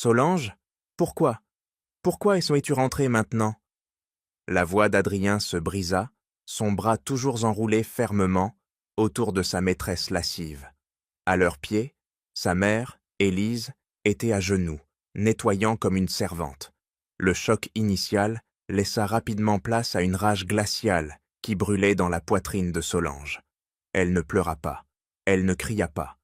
Solange, pourquoi? Pourquoi es-tu rentrée maintenant? La voix d'Adrien se brisa, son bras toujours enroulé fermement autour de sa maîtresse lascive. À leurs pieds, sa mère, Élise, était à genoux, nettoyant comme une servante. Le choc initial laissa rapidement place à une rage glaciale qui brûlait dans la poitrine de Solange. Elle ne pleura pas, elle ne cria pas.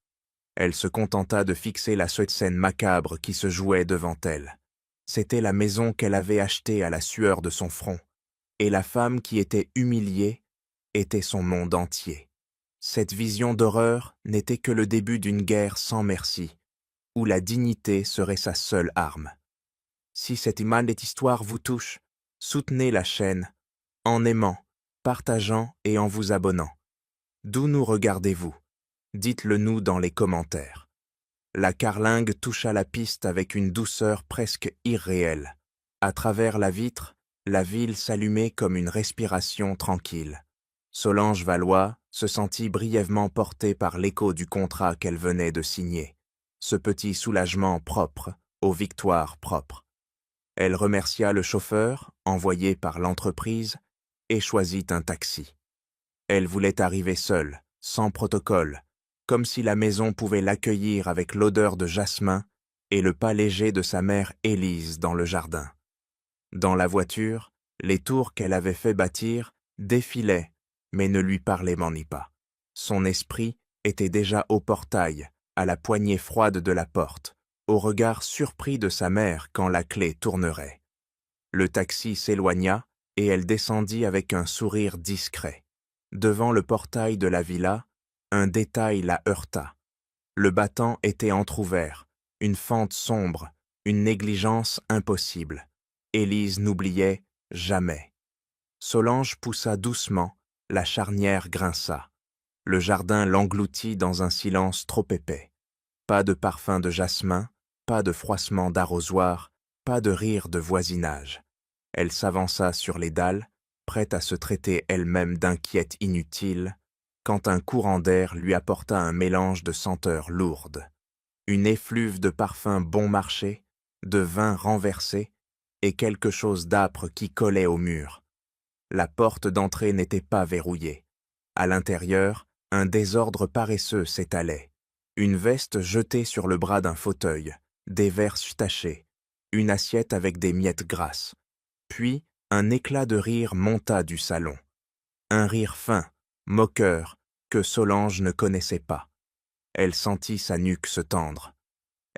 Elle se contenta de fixer la scène macabre qui se jouait devant elle. C'était la maison qu'elle avait achetée à la sueur de son front, et la femme qui était humiliée était son monde entier. Cette vision d'horreur n'était que le début d'une guerre sans merci, où la dignité serait sa seule arme. Si cette histoire vous touche, soutenez la chaîne en aimant, partageant et en vous abonnant. D'où nous regardez-vous? Dites-le nous dans les commentaires. La carlingue toucha la piste avec une douceur presque irréelle. À travers la vitre, la ville s'allumait comme une respiration tranquille. Solange Valois se sentit brièvement portée par l'écho du contrat qu'elle venait de signer. Ce petit soulagement propre aux victoires propres. Elle remercia le chauffeur, envoyé par l'entreprise, et choisit un taxi. Elle voulait arriver seule, sans protocole, comme si la maison pouvait l'accueillir avec l'odeur de jasmin et le pas léger de sa mère Élise dans le jardin. Dans la voiture, les tours qu'elle avait fait bâtir défilaient, mais ne lui parlaient ni pas. Son esprit était déjà au portail, à la poignée froide de la porte, au regard surpris de sa mère quand la clé tournerait. Le taxi s'éloigna et elle descendit avec un sourire discret. Devant le portail de la villa, un détail la heurta. Le battant était entr'ouvert, une fente sombre, une négligence impossible. Élise n'oubliait jamais. Solange poussa doucement, la charnière grinça. Le jardin l'engloutit dans un silence trop épais. Pas de parfum de jasmin, pas de froissement d'arrosoir, pas de rire de voisinage. Elle s'avança sur les dalles, prête à se traiter elle-même d'inquiète inutile, quand un courant d'air lui apporta un mélange de senteurs lourdes. Une effluve de parfums bon marché, de vin renversé, et quelque chose d'âpre qui collait au mur. La porte d'entrée n'était pas verrouillée. À l'intérieur, un désordre paresseux s'étalait. Une veste jetée sur le bras d'un fauteuil, des verres tachés, une assiette avec des miettes grasses. Puis, un éclat de rire monta du salon. Un rire fin, moqueur, que Solange ne connaissait pas. Elle sentit sa nuque se tendre.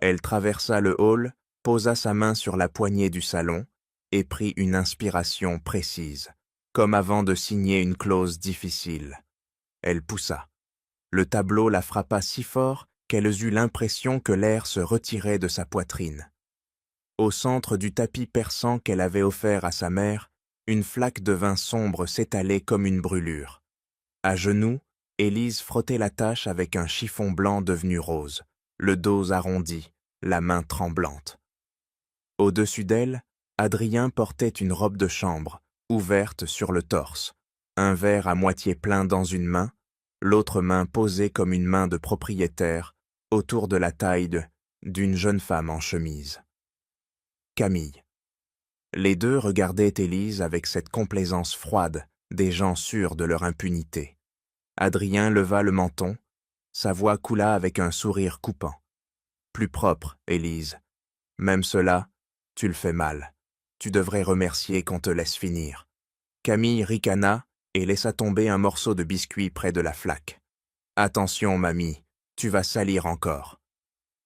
Elle traversa le hall, posa sa main sur la poignée du salon et prit une inspiration précise, comme avant de signer une clause difficile. Elle poussa. Le tableau la frappa si fort qu'elle eut l'impression que l'air se retirait de sa poitrine. Au centre du tapis perçant qu'elle avait offert à sa mère, une flaque de vin sombre s'étalait comme une brûlure. À genoux, Élise frottait la tache avec un chiffon blanc devenu rose, le dos arrondi, la main tremblante. Au-dessus d'elle, Adrien portait une robe de chambre, ouverte sur le torse, un verre à moitié plein dans une main, l'autre main posée comme une main de propriétaire autour de la taille d'une jeune femme en chemise. Camille. Les deux regardaient Élise avec cette complaisance froide des gens sûrs de leur impunité. Adrien leva le menton, sa voix coula avec un sourire coupant. Plus propre, Élise. Même cela, tu le fais mal. Tu devrais remercier qu'on te laisse finir. Camille ricana et laissa tomber un morceau de biscuit près de la flaque. Attention, mamie, tu vas salir encore.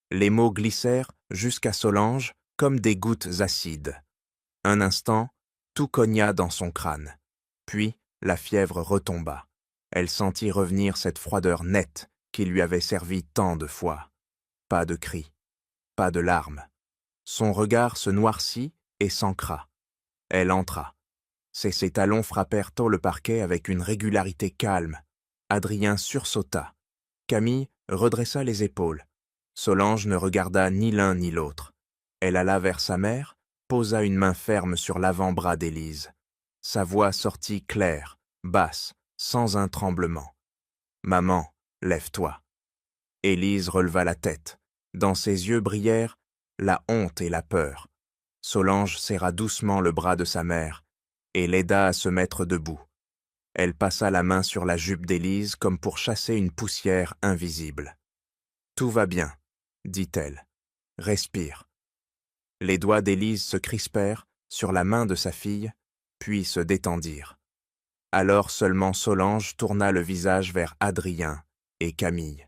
Les mots glissèrent jusqu'à Solange comme des gouttes acides. Un instant, tout cogna dans son crâne. Puis, la fièvre retomba. Elle sentit revenir cette froideur nette qui lui avait servi tant de fois. Pas de cris, pas de larmes. Son regard se noircit et s'ancra. Elle entra. Ses talons frappèrent tôt le parquet avec une régularité calme. Adrien sursauta. Camille redressa les épaules. Solange ne regarda ni l'un ni l'autre. Elle alla vers sa mère, posa une main ferme sur l'avant-bras d'Élise. Sa voix sortit claire, basse, sans un tremblement. « Maman, lève-toi. » Élise releva la tête. Dans ses yeux brillèrent la honte et la peur. Solange serra doucement le bras de sa mère et l'aida à se mettre debout. Elle passa la main sur la jupe d'Élise comme pour chasser une poussière invisible. « Tout va bien, dit-elle. Respire. » Les doigts d'Élise se crispèrent sur la main de sa fille, puis se détendirent. Alors seulement Solange tourna le visage vers Adrien et Camille.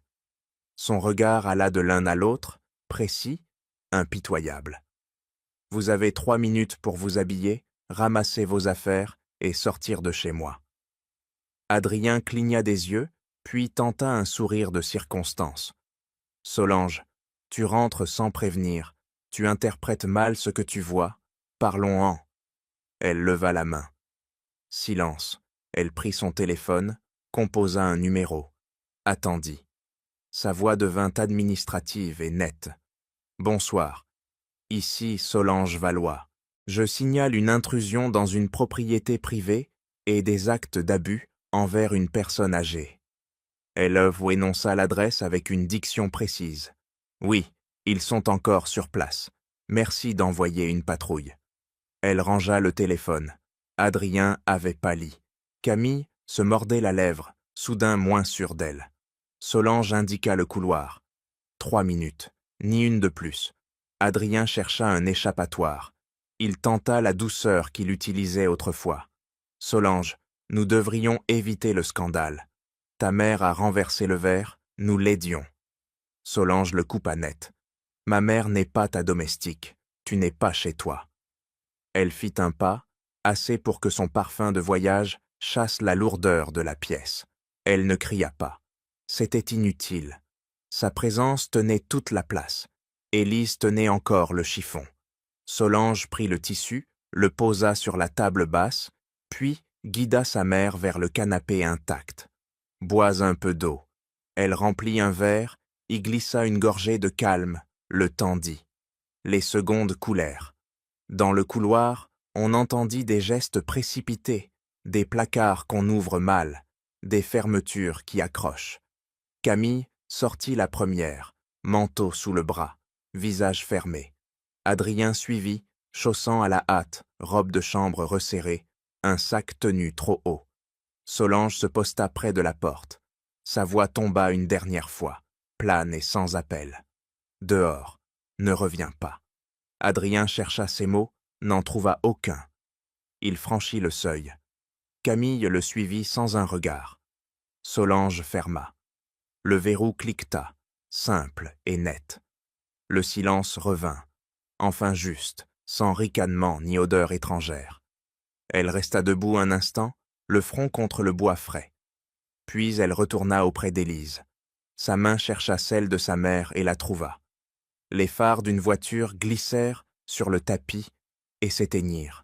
Son regard alla de l'un à l'autre, précis, impitoyable. « Vous avez 3 minutes pour vous habiller, ramasser vos affaires et sortir de chez moi. » Adrien cligna des yeux, puis tenta un sourire de circonstance. « Solange, tu rentres sans prévenir, tu interprètes mal ce que tu vois, parlons-en. » Elle leva la main. Silence. Elle prit son téléphone, composa un numéro, attendit. Sa voix devint administrative et nette. « Bonsoir. Ici Solange Valois. Je signale une intrusion dans une propriété privée et des actes d'abus envers une personne âgée. » Elle vous énonça l'adresse avec une diction précise. « Oui, ils sont encore sur place. Merci d'envoyer une patrouille. » Elle rangea le téléphone. Adrien avait pâli. Camille se mordait la lèvre, soudain moins sûre d'elle. Solange indiqua le couloir. 3 minutes, ni une de plus. Adrien chercha un échappatoire. Il tenta la douceur qu'il utilisait autrefois. « Solange, nous devrions éviter le scandale. Ta mère a renversé le verre, nous l'aidions. » Solange le coupa net. « Ma mère n'est pas ta domestique, tu n'es pas chez toi. » Elle fit un pas, assez pour que son parfum de voyage chasse la lourdeur de la pièce. Elle ne cria pas. C'était inutile. Sa présence tenait toute la place. Élise tenait encore le chiffon. Solange prit le tissu, le posa sur la table basse, puis guida sa mère vers le canapé intact. « Bois un peu d'eau. » Elle remplit un verre, y glissa une gorgée de calme, le tendit. Les secondes coulèrent. Dans le couloir, on entendit des gestes précipités, des placards qu'on ouvre mal, des fermetures qui accrochent. Camille sortit la première, manteau sous le bras, visage fermé. Adrien suivit, chaussant à la hâte, robe de chambre resserrée, un sac tenu trop haut. Solange se posta près de la porte. Sa voix tomba une dernière fois, plane et sans appel. « Dehors, ne reviens pas. » Adrien chercha ses mots, n'en trouva aucun. Il franchit le seuil. Camille le suivit sans un regard. Solange ferma. Le verrou cliqueta, simple et net. Le silence revint, enfin juste, sans ricanement ni odeur étrangère. Elle resta debout un instant, le front contre le bois frais. Puis elle retourna auprès d'Élise. Sa main chercha celle de sa mère et la trouva. Les phares d'une voiture glissèrent sur le tapis et s'éteignirent.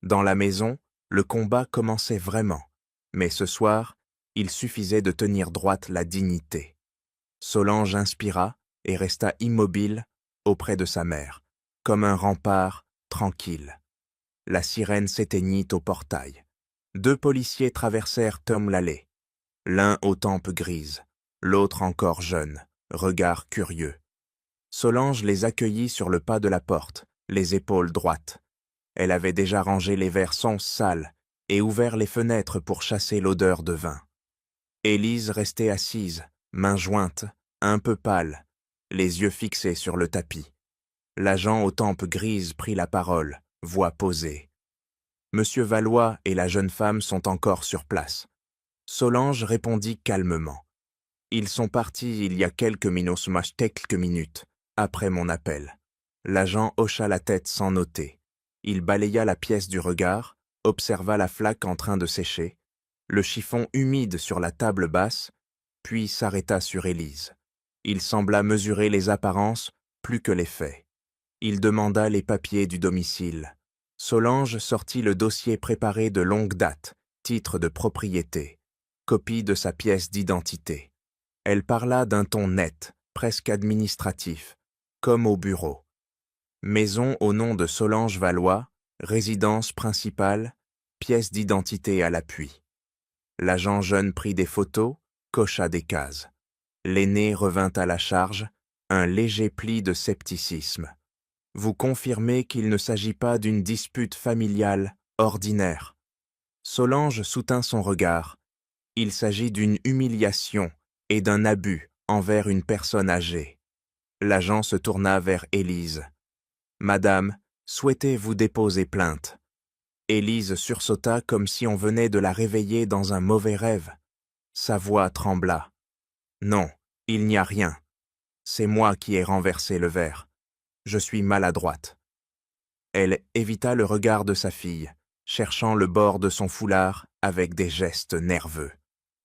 Dans la maison, le combat commençait vraiment, mais ce soir, il suffisait de tenir droite la dignité. Solange inspira et resta immobile auprès de sa mère, comme un rempart tranquille. La sirène s'éteignit au portail. 2 policiers traversèrent Tom l'allée, l'un aux tempes grises, l'autre encore jeune, regard curieux. Solange les accueillit sur le pas de la porte, les épaules droites. Elle avait déjà rangé les verres sales et ouvert les fenêtres pour chasser l'odeur de vin. Élise restait assise, mains jointes, un peu pâle, les yeux fixés sur le tapis. L'agent aux tempes grises prit la parole, voix posée. « Monsieur Valois et la jeune femme sont encore sur place. » Solange répondit calmement. « Ils sont partis il y a quelques minutes, après mon appel. » L'agent hocha la tête sans noter. Il balaya la pièce du regard, observa la flaque en train de sécher, le chiffon humide sur la table basse, puis s'arrêta sur Élise. Il sembla mesurer les apparences plus que les faits. Il demanda les papiers du domicile. Solange sortit le dossier préparé de longue date, titre de propriété, copie de sa pièce d'identité. Elle parla d'un ton net, presque administratif, comme au bureau. Maison au nom de Solange Valois, résidence principale, pièce d'identité à l'appui. L'agent jeune prit des photos, cocha des cases. L'aîné revint à la charge, un léger pli de scepticisme. vous confirmez qu'il ne s'agit pas d'une dispute familiale ordinaire. Solange soutint son regard. Il s'agit d'une humiliation et d'un abus envers une personne âgée. L'agent se tourna vers Élise. « Madame, souhaitez-vous déposer plainte ?» Élise sursauta comme si on venait de la réveiller dans un mauvais rêve. Sa voix trembla. « Non, il n'y a rien. C'est moi qui ai renversé le verre. Je suis maladroite. » Elle évita le regard de sa fille, cherchant le bord de son foulard avec des gestes nerveux.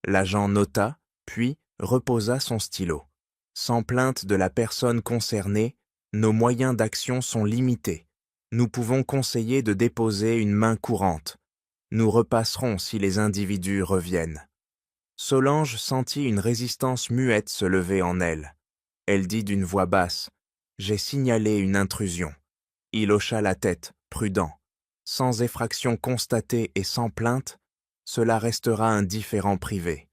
L'agent nota, puis reposa son stylo. Sans plainte de la personne concernée, nos moyens d'action sont limités. Nous pouvons conseiller de déposer une main courante. Nous repasserons si les individus reviennent. Solange sentit une résistance muette se lever en elle. Elle dit d'une voix basse, « J'ai signalé une intrusion. » Il hocha la tête, prudent. Sans effraction constatée et sans plainte, cela restera un différend privé.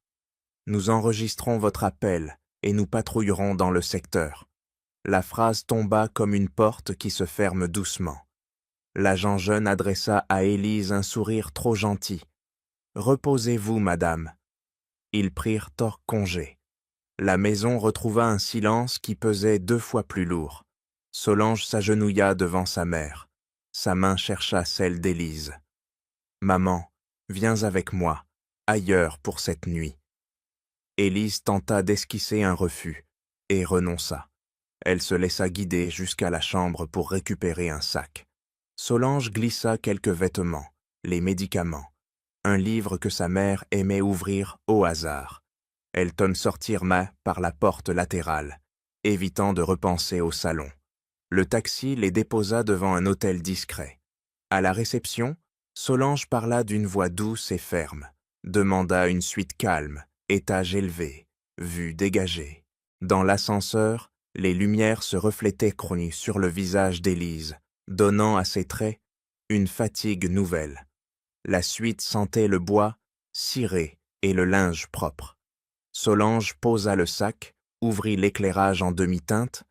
Nous enregistrons votre appel et nous patrouillerons dans le secteur. La phrase tomba comme une porte qui se ferme doucement. L'agent jeune adressa à Élise un sourire trop gentil. « Reposez-vous, madame. » Ils prirent congé. La maison retrouva un silence qui pesait 2 fois plus lourd. Solange s'agenouilla devant sa mère. Sa main chercha celle d'Élise. « Maman, viens avec moi, ailleurs pour cette nuit. » Élise tenta d'esquisser un refus et renonça. Elle se laissa guider jusqu'à la chambre pour récupérer un sac. Solange glissa quelques vêtements, les médicaments, un livre que sa mère aimait ouvrir au hasard. Elton sortit par la porte latérale, évitant de repenser au salon. Le taxi les déposa devant un hôtel discret. À la réception, Solange parla d'une voix douce et ferme, demanda une suite calme, étage élevé, vue dégagée. Dans l'ascenseur, les lumières se reflétaient crues sur le visage d'Élise, donnant à ses traits une fatigue nouvelle. La suite sentait le bois ciré et le linge propre. Solange posa le sac, ouvrit l'éclairage en demi-teinte,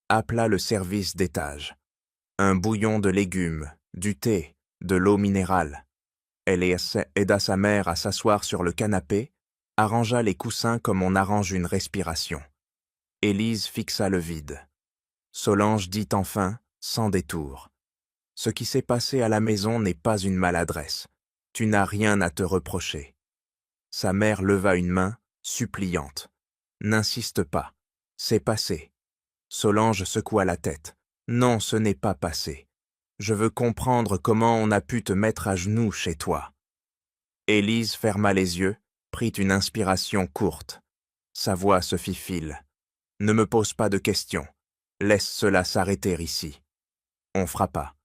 appela le service d'étage. Un bouillon de légumes, du thé, de l'eau minérale. Elle aida sa mère à s'asseoir sur le canapé, arrangea les coussins comme on arrange une respiration. Élise fixa le vide. Solange dit enfin, sans détour, « Ce qui s'est passé à la maison n'est pas une maladresse. Tu n'as rien à te reprocher. » Sa mère leva une main, suppliante. « N'insiste pas. C'est passé. » Solange secoua la tête. « Non, ce n'est pas passé. Je veux comprendre comment on a pu te mettre à genoux chez toi. » Élise ferma les yeux, prit une inspiration courte. Sa voix se fit file. « Ne me pose pas de questions. Laisse cela s'arrêter ici. » On frappa.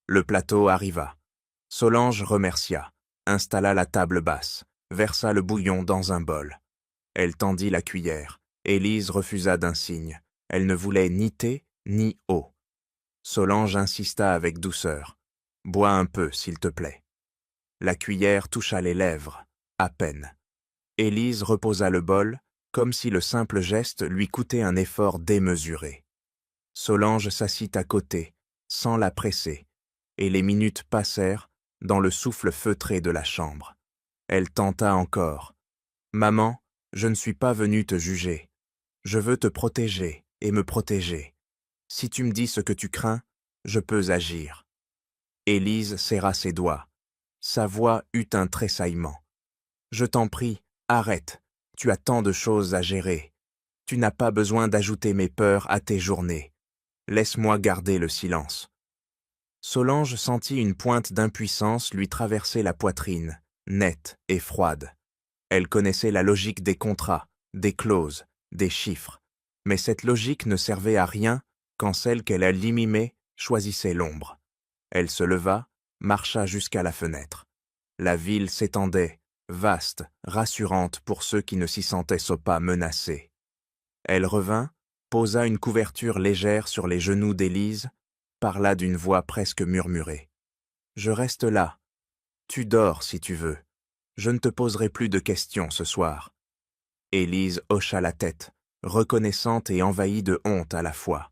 Le plateau arriva. Solange remercia, installa la table basse, versa le bouillon dans un bol. Elle tendit la cuillère. Élise refusa d'un signe. Elle ne voulait ni thé ni eau. Solange insista avec douceur. « Bois un peu, s'il te plaît. » La cuillère toucha les lèvres, à peine. Élise reposa le bol, comme si le simple geste lui coûtait un effort démesuré. Solange s'assit à côté, sans la presser, et les minutes passèrent dans le souffle feutré de la chambre. Elle tenta encore. « Maman, je ne suis pas venue te juger. Je veux te protéger et me protéger. Si tu me dis ce que tu crains, je peux agir. » Élise serra ses doigts. Sa voix eut un tressaillement. « Je t'en prie, arrête. Tu as tant de choses à gérer. Tu n'as pas besoin d'ajouter mes peurs à tes journées. Laisse-moi garder le silence. » Solange sentit une pointe d'impuissance lui traverser la poitrine, nette et froide. Elle connaissait la logique des contrats, des clauses, des chiffres, mais cette logique ne servait à rien quand celle qu'elle allait mimer choisissait l'ombre. Elle se leva, marcha jusqu'à la fenêtre. La ville s'étendait, vaste, rassurante pour ceux qui ne s'y sentaient pas menacés. Elle revint, posa une couverture légère sur les genoux d'Élise, parla d'une voix presque murmurée. « Je reste là. Tu dors si tu veux. Je ne te poserai plus de questions ce soir. » Élise hocha la tête, reconnaissante et envahie de honte à la fois.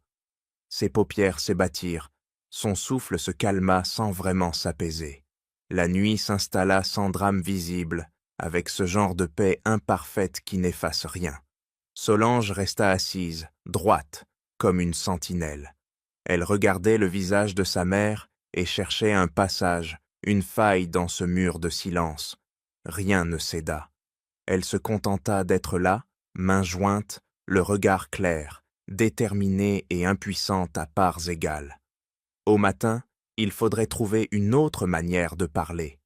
Ses paupières s'ébattirent, Son souffle se calma sans vraiment s'apaiser. La nuit s'installa sans drame visible, avec ce genre de paix imparfaite qui n'efface rien. Solange resta assise, droite, comme une sentinelle. Elle regardait le visage de sa mère et cherchait un passage, une faille dans ce mur de silence. Rien ne céda. Elle se contenta d'être là, mains jointes, le regard clair, déterminée et impuissante à parts égales. Au matin, il faudrait trouver une autre manière de parler.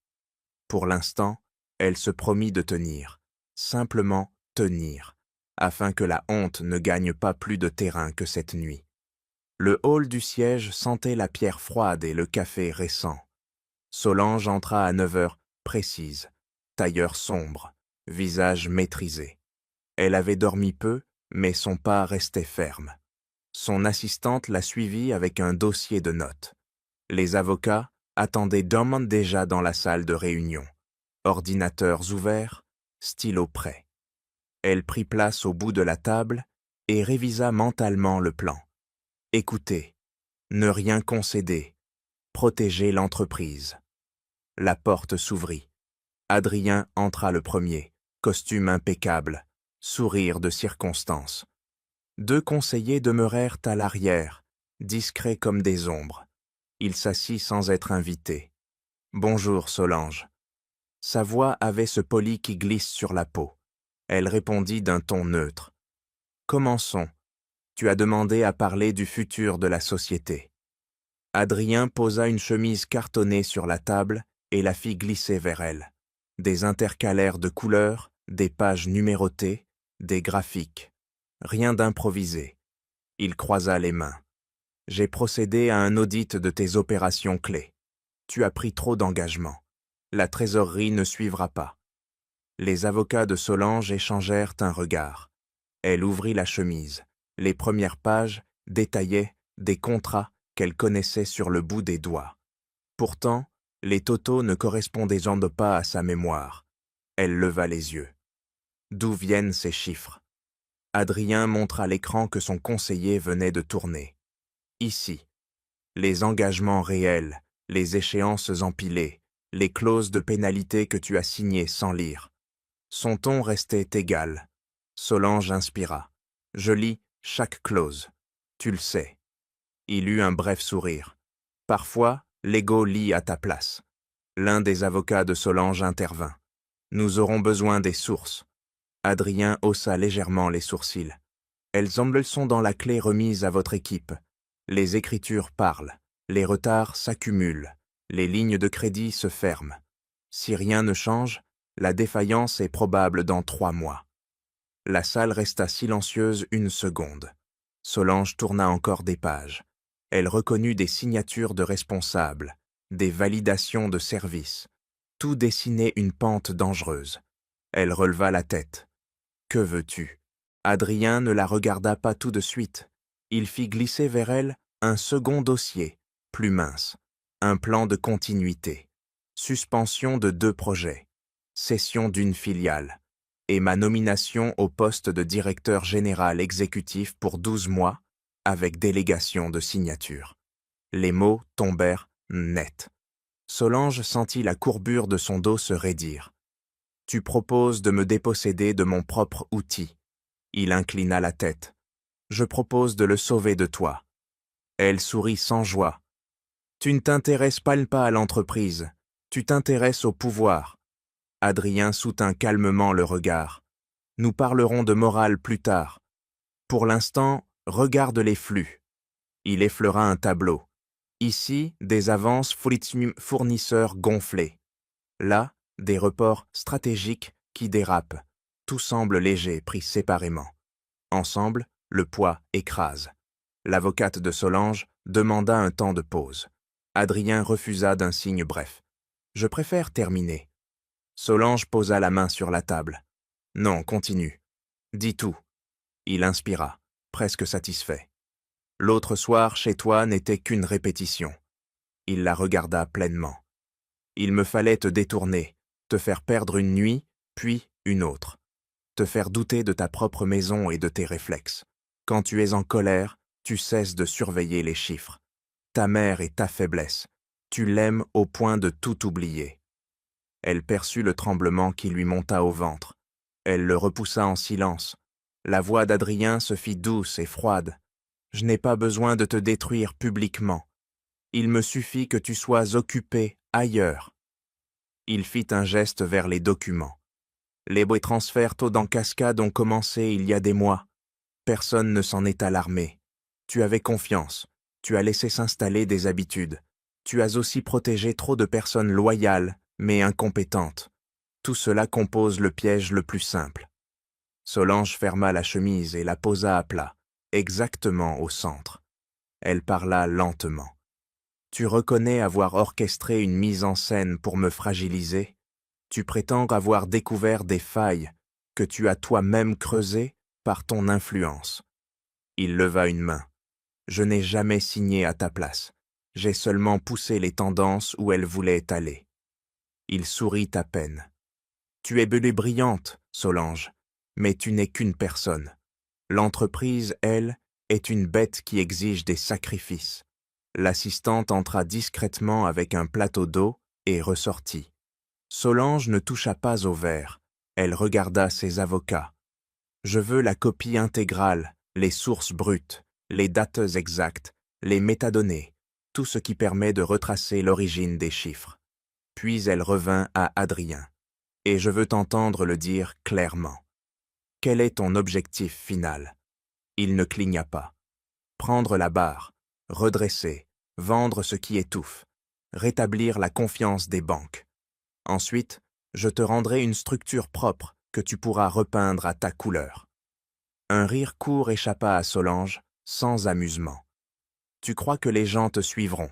Pour l'instant, elle se promit de tenir, simplement tenir, afin que la honte ne gagne pas plus de terrain que cette nuit. Le hall du siège sentait la pierre froide et le café récent. Solange entra à 9 heures précise, tailleur sombre, visage maîtrisé. Elle avait dormi peu, mais son pas restait ferme. Son assistante la suivit avec un dossier de notes. Les avocats attendaient Drummond déjà dans la salle de réunion. Ordinateurs ouverts, stylos prêts. Elle prit place au bout de la table et révisa mentalement le plan. Écouter, ne rien concéder, protéger l'entreprise. La porte s'ouvrit. Adrien entra le premier, costume impeccable, sourire de circonstance. 2 conseillers demeurèrent à l'arrière, discrets comme des ombres. Il s'assit sans être invité. « Bonjour, Solange. » Sa voix avait ce poli qui glisse sur la peau. Elle répondit d'un ton neutre. « Commençons. Tu as demandé à parler du futur de la société. » Adrien posa une chemise cartonnée sur la table et la fit glisser vers elle. Des intercalaires de couleurs, des pages numérotées, des graphiques. Rien d'improvisé. Il croisa les mains. « J'ai procédé à un audit de tes opérations clés. Tu as pris trop d'engagement. La trésorerie ne suivra pas. » Les avocats de Solange échangèrent un regard. Elle ouvrit la chemise. Les premières pages détaillaient des contrats qu'elle connaissait sur le bout des doigts. Pourtant, les totaux ne correspondaient pas à sa mémoire. Elle leva les yeux. D'où viennent ces chiffres? Adrien montra l'écran que son conseiller venait de tourner. Ici, les engagements réels, les échéances empilées, les clauses de pénalité que tu as signées sans lire. Son ton restait égal. Solange inspira. Je lis chaque clause. Tu le sais. Il eut un bref sourire. Parfois, l'ego lit à ta place. L'un des avocats de Solange intervint. Nous aurons besoin des sources. Adrien haussa légèrement les sourcils. Elles sont dans la clé remise à votre équipe. Les écritures parlent. Les retards s'accumulent. Les lignes de crédit se ferment. Si rien ne change, la défaillance est probable dans 3 mois. La salle resta silencieuse 1 seconde. Solange tourna encore des pages. Elle reconnut des signatures de responsables, des validations de services. Tout dessinait une pente dangereuse. Elle releva la tête. « Que veux-tu » Adrien ne la regarda pas tout de suite. Il fit glisser vers elle un second dossier, plus mince. Un plan de continuité. Suspension de 2 projets. Cession d'une filiale. Et ma nomination au poste de directeur général exécutif pour 12 mois, avec délégation de signature. Les mots tombèrent net. Solange sentit la courbure de son dos se raidir. « Tu proposes de me déposséder de mon propre outil. » Il inclina la tête. « Je propose de le sauver de toi. » Elle sourit sans joie. « Tu ne t'intéresses pas à l'entreprise. Tu t'intéresses au pouvoir. » Adrien soutint calmement le regard. « Nous parlerons de morale plus tard. Pour l'instant, regarde les flux. » Il effleura un tableau. Ici, des avances fournisseurs gonflées. Là, des reports stratégiques qui dérapent. Tout semble léger, pris séparément. Ensemble, le poids écrase. L'avocate de Solange demanda un temps de pause. Adrien refusa d'un signe bref. « Je préfère terminer. » Solange posa la main sur la table. « Non, continue. Dis tout. » Il inspira, presque satisfait. « L'autre soir, chez toi, n'était qu'une répétition. » Il la regarda pleinement. « Il me fallait te détourner, te faire perdre une nuit, puis une autre. Te faire douter de ta propre maison et de tes réflexes. Quand tu es en colère, tu cesses de surveiller les chiffres. ta mère est ta faiblesse. Tu l'aimes au point de tout oublier. » Elle perçut le tremblement qui lui monta au ventre. Elle le repoussa en silence. La voix d'Adrien se fit douce et froide. « Je n'ai pas besoin de te détruire publiquement. Il me suffit que tu sois occupé ailleurs. » Il fit un geste vers les documents. Les transferts taux en cascade ont commencé il y a des mois. Personne ne s'en est alarmé. Tu avais confiance. Tu as laissé s'installer des habitudes. Tu as aussi protégé trop de personnes loyales, mais incompétentes. Tout cela compose le piège le plus simple. Solange ferma la chemise et la posa à plat, exactement au centre. Elle parla lentement. « Tu reconnais avoir orchestré une mise en scène pour me fragiliser? Tu prétends avoir découvert des failles que tu as toi-même creusées par ton influence. » Il leva une main. « Je n'ai jamais signé à ta place. J'ai seulement poussé les tendances où elles voulaient aller. » Il sourit à peine. « Tu es brillante, Solange, mais tu n'es qu'une personne. L'entreprise, elle, est une bête qui exige des sacrifices. » L'assistante entra discrètement avec un plateau d'eau et ressortit. Solange ne toucha pas au verre. Elle regarda ses avocats. « Je veux la copie intégrale, les sources brutes, les dates exactes, les métadonnées, tout ce qui permet de retracer l'origine des chiffres. » Puis elle revint à Adrien. « Et je veux t'entendre le dire clairement. Quel est ton objectif final ?» Il ne cligna pas. « Prendre la barre, redresser, vendre ce qui étouffe, rétablir la confiance des banques. Ensuite, je te rendrai une structure propre que tu pourras repeindre à ta couleur. » Un rire court échappa à Solange, sans amusement. « Tu crois que les gens te suivront ?»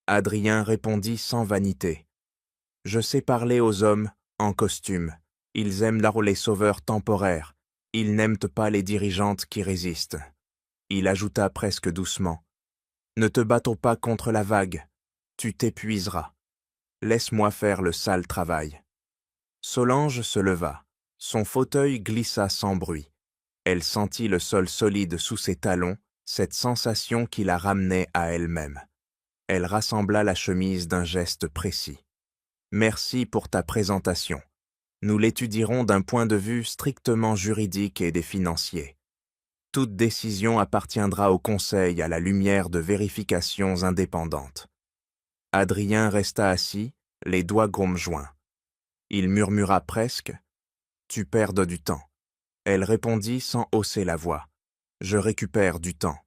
Adrien répondit sans vanité. « Je sais parler aux hommes en costume. Ils aiment les sauveurs temporaires. Ils n'aiment pas les dirigeantes qui résistent. » Il ajouta presque doucement. « Ne te battons pas contre la vague. Tu t'épuiseras. Laisse-moi faire le sale travail. » Solange se leva. Son fauteuil glissa sans bruit. Elle sentit le sol solide sous ses talons, cette sensation qui la ramenait à elle-même. Elle rassembla la chemise d'un geste précis. « Merci pour ta présentation. Nous l'étudierons d'un point de vue strictement juridique et des financiers. Toute décision appartiendra au Conseil à la lumière de vérifications indépendantes. » Adrien resta assis, les doigts gaumes joints. Il murmura presque « Tu perds du temps. » Elle répondit sans hausser la voix. « Je récupère du temps. »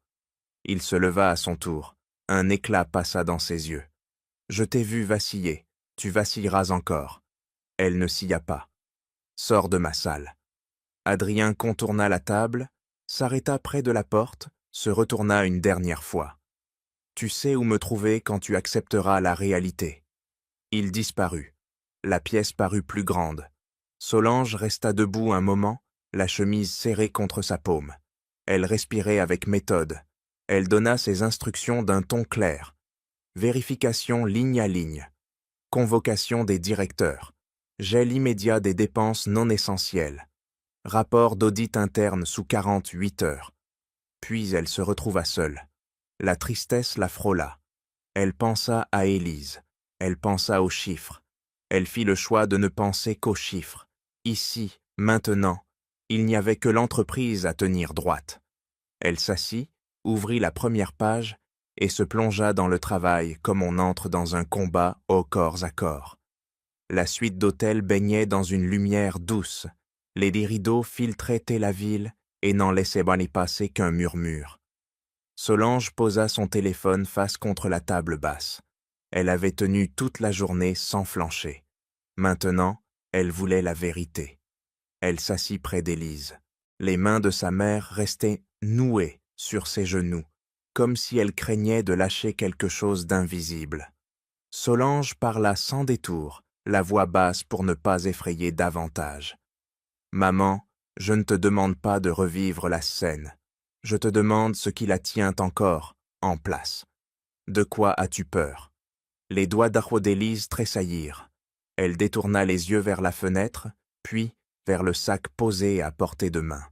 Il se leva à son tour. Un éclat passa dans ses yeux. « Je t'ai vu vaciller. Tu vacilleras encore. » Elle ne scia pas. « Sors de ma salle. » Adrien contourna la table, s'arrêta près de la porte, se retourna une dernière fois. « Tu sais où me trouver quand tu accepteras la réalité. » Il disparut. La pièce parut plus grande. Solange resta debout un moment, la chemise serrée contre sa paume. Elle respirait avec méthode. Elle donna ses instructions d'un ton clair. Vérification ligne à ligne. Convocation des directeurs. Gel immédiat des dépenses non essentielles. Rapport d'audit interne sous 48 heures. Puis elle se retrouva seule. La tristesse la frôla. Elle pensa à Élise. Elle pensa aux chiffres. Elle fit le choix de ne penser qu'aux chiffres. Ici, maintenant, il n'y avait que l'entreprise à tenir droite. Elle s'assit, ouvrit la première page et se plongea dans le travail comme on entre dans un combat au corps à corps. La suite d'hôtels baignait dans une lumière douce. Les rideaux filtraient la ville et n'en laissaient passer qu'un murmure. Solange posa son téléphone face contre la table basse. Elle avait tenu toute la journée sans flancher. Maintenant, elle voulait la vérité. Elle s'assit près d'Élise. Les mains de sa mère restaient nouées sur ses genoux, comme si elle craignait de lâcher quelque chose d'invisible. Solange parla sans détour, la voix basse pour ne pas effrayer davantage. « Maman, je ne te demande pas de revivre la scène. Je te demande ce qui la tient encore en place. De quoi as-tu peur ?» Les doigts d'Élise tressaillirent. Elle détourna les yeux vers la fenêtre, puis vers le sac posé à portée de main.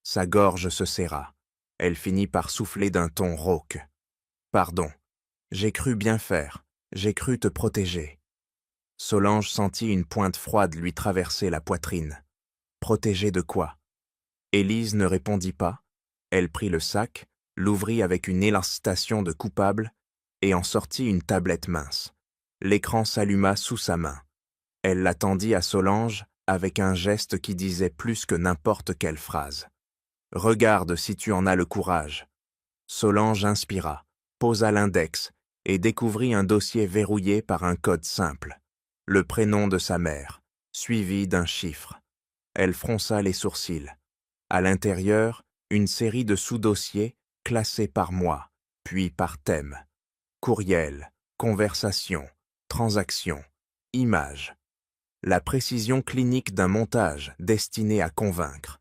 Sa gorge se serra. Elle finit par souffler d'un ton rauque. « Pardon, J'ai cru bien faire, j'ai cru te protéger. Solange sentit une pointe froide lui traverser la poitrine. Protéger de quoi? Élise ne répondit pas. Elle prit le sac, l'ouvrit avec une élastation de coupable et en sortit une tablette mince. L'écran s'alluma sous sa main. Elle la tendit à Solange avec un geste qui disait plus que n'importe quelle phrase. « Regarde si tu en as le courage. » Solange inspira, posa l'index et découvrit un dossier verrouillé par un code simple. Le prénom de sa mère, suivi d'un chiffre. Elle fronça les sourcils. À l'intérieur, une série de sous-dossiers classés par mois, puis par thème. Courriel, conversation, transaction, images. La précision clinique d'un montage destiné à convaincre.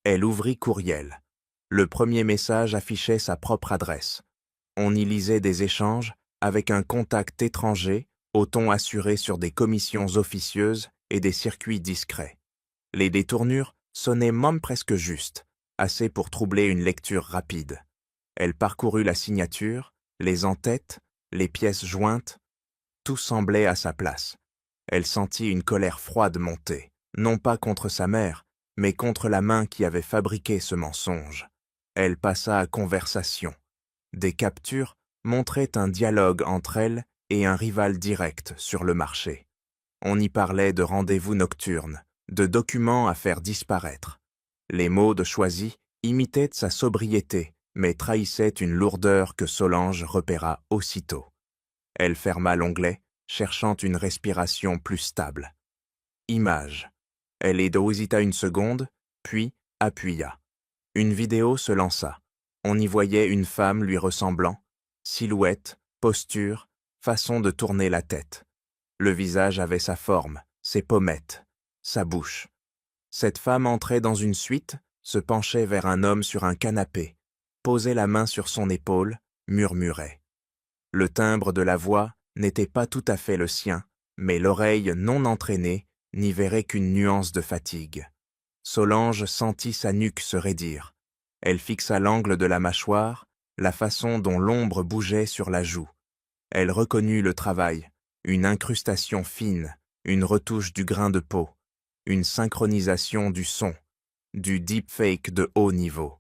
Elle ouvrit Courriel. Le premier message affichait sa propre adresse. On y lisait des échanges avec un contact étranger au ton assuré sur des commissions officieuses et des circuits discrets. Les détournures sonnaient même presque justes, assez pour troubler une lecture rapide. Elle parcourut la signature, les en-têtes, les pièces jointes. Tout semblait à sa place. Elle sentit une colère froide monter, non pas contre sa mère, mais contre la main qui avait fabriqué ce mensonge. Elle passa à conversation. Des captures montraient un dialogue entre elle et un rival direct sur le marché. On y parlait de rendez-vous nocturnes, de documents à faire disparaître. Les mots de Choisy imitaient sa sobriété, mais trahissaient une lourdeur que Solange repéra aussitôt. Elle ferma l'onglet, cherchant une respiration plus stable. Image. Elle hésita une seconde, puis appuya. Une vidéo se lança. On y voyait une femme lui ressemblant, silhouette, posture, façon de tourner la tête. Le visage avait sa forme, ses pommettes, sa bouche. Cette femme entrait dans une suite, se penchait vers un homme sur un canapé, posait la main sur son épaule, murmurait. Le timbre de la voix n'était pas tout à fait le sien, mais l'oreille non entraînée n'y verrait qu'une nuance de fatigue. Solange sentit sa nuque se raidir. Elle fixa l'angle de la mâchoire, la façon dont l'ombre bougeait sur la joue. Elle reconnut le travail, une incrustation fine, une retouche du grain de peau, une synchronisation du son, du deepfake de haut niveau.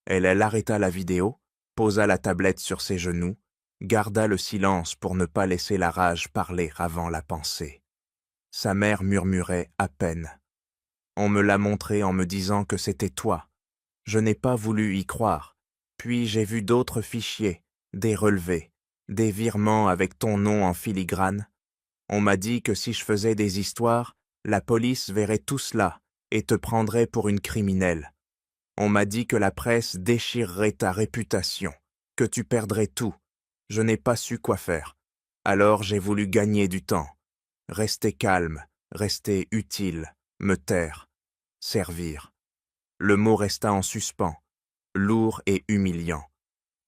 Elle arrêta la vidéo, posa la tablette sur ses genoux, garda le silence pour ne pas laisser la rage parler avant la pensée. Sa mère murmurait à peine. On me l'a montré en me disant que c'était toi. Je n'ai pas voulu y croire. Puis j'ai vu d'autres fichiers, des relevés, des virements avec ton nom en filigrane. On m'a dit que si je faisais des histoires, la police verrait tout cela et te prendrait pour une criminelle. On m'a dit que la presse déchirerait ta réputation, que tu perdrais tout. Je n'ai pas su quoi faire. Alors j'ai voulu gagner du temps. Rester calme, rester utile, me taire, servir. Le mot resta en suspens, lourd et humiliant.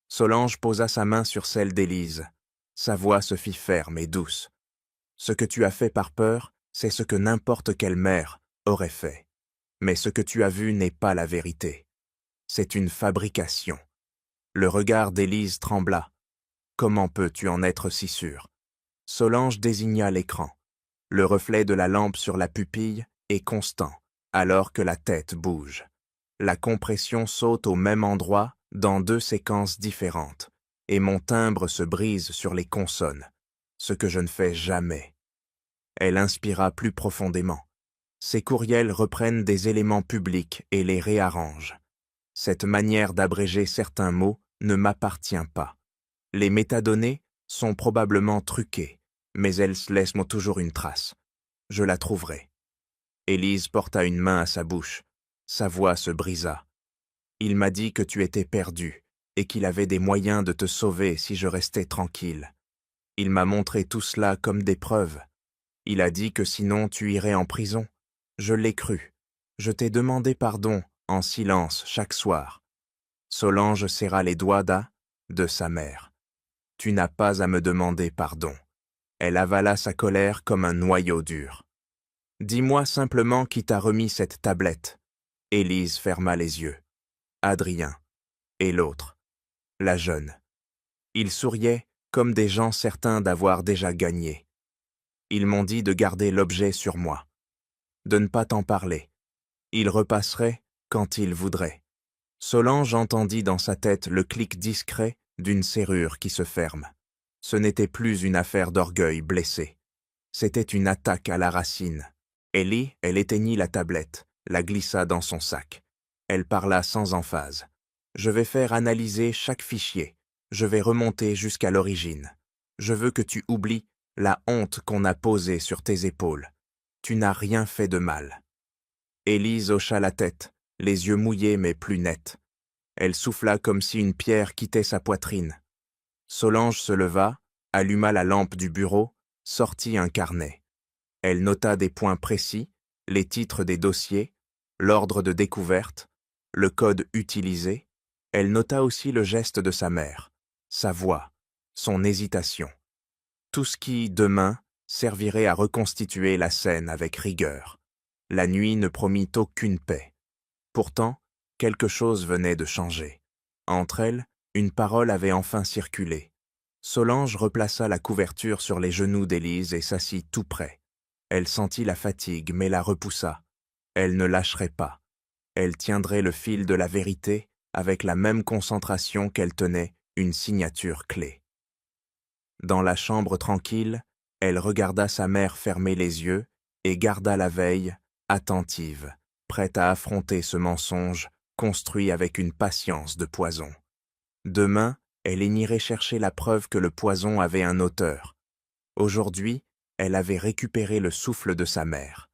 Solange posa sa main sur celle d'Élise. Sa voix se fit ferme et douce. Ce que tu as fait par peur, c'est ce que n'importe quelle mère aurait fait. Mais ce que tu as vu n'est pas la vérité. C'est une fabrication. Le regard d'Élise trembla. Comment peux-tu en être si sûre? Solange désigna l'écran. Le reflet de la lampe sur la pupille est constant, alors que la tête bouge. La compression saute au même endroit dans deux séquences différentes, et mon timbre se brise sur les consonnes, ce que je ne fais jamais. Elle inspira plus profondément. Ses courriels reprennent des éléments publics et les réarrangent. Cette manière d'abréger certains mots ne m'appartient pas. Les métadonnées sont probablement truquées, mais elles laissent toujours une trace. Je la trouverai. Élise porta une main à sa bouche. Sa voix se brisa. Il m'a dit que tu étais perdu et qu'il avait des moyens de te sauver si je restais tranquille. Il m'a montré tout cela comme des preuves. Il a dit que sinon tu irais en prison. Je l'ai cru. Je t'ai demandé pardon en silence chaque soir. Solange serra les doigts de sa mère. Tu n'as pas à me demander pardon. Elle avala sa colère comme un noyau dur. Dis-moi simplement qui t'a remis cette tablette. Élise ferma les yeux. Adrien. Et l'autre. La jeune. Il souriait, comme des gens certains d'avoir déjà gagné. Ils m'ont dit de garder l'objet sur moi, de ne pas t'en parler. Ils repasseraient quand ils voudraient. Solange entendit dans sa tête le clic discret d'une serrure qui se ferme. Ce n'était plus une affaire d'orgueil blessé. C'était une attaque à la racine. Ellie, elle éteignit la tablette, la glissa dans son sac. Elle parla sans emphase. « Je vais faire analyser chaque fichier. Je vais remonter jusqu'à l'origine. Je veux que tu oublies la honte qu'on a posée sur tes épaules. Tu n'as rien fait de mal. » Élise hocha la tête, les yeux mouillés mais plus nets. Elle souffla comme si une pierre quittait sa poitrine. Solange se leva, alluma la lampe du bureau, sortit un carnet. Elle nota des points précis, les titres des dossiers, l'ordre de découverte, le code utilisé. Elle nota aussi le geste de sa mère, sa voix, son hésitation. Tout ce qui, demain, servirait à reconstituer la scène avec rigueur. La nuit ne promit aucune paix. Pourtant, quelque chose venait de changer. Entre elles, une parole avait enfin circulé. Solange replaça la couverture sur les genoux d'Élise et s'assit tout près. Elle sentit la fatigue, mais la repoussa. Elle ne lâcherait pas. Elle tiendrait le fil de la vérité avec la même concentration qu'elle tenait une signature clé. Dans la chambre tranquille, elle regarda sa mère fermer les yeux et garda la veille, attentive, prête à affronter ce mensonge construit avec une patience de poison. Demain, elle irait chercher la preuve que le poison avait un auteur. Aujourd'hui, elle avait récupéré le souffle de sa mère.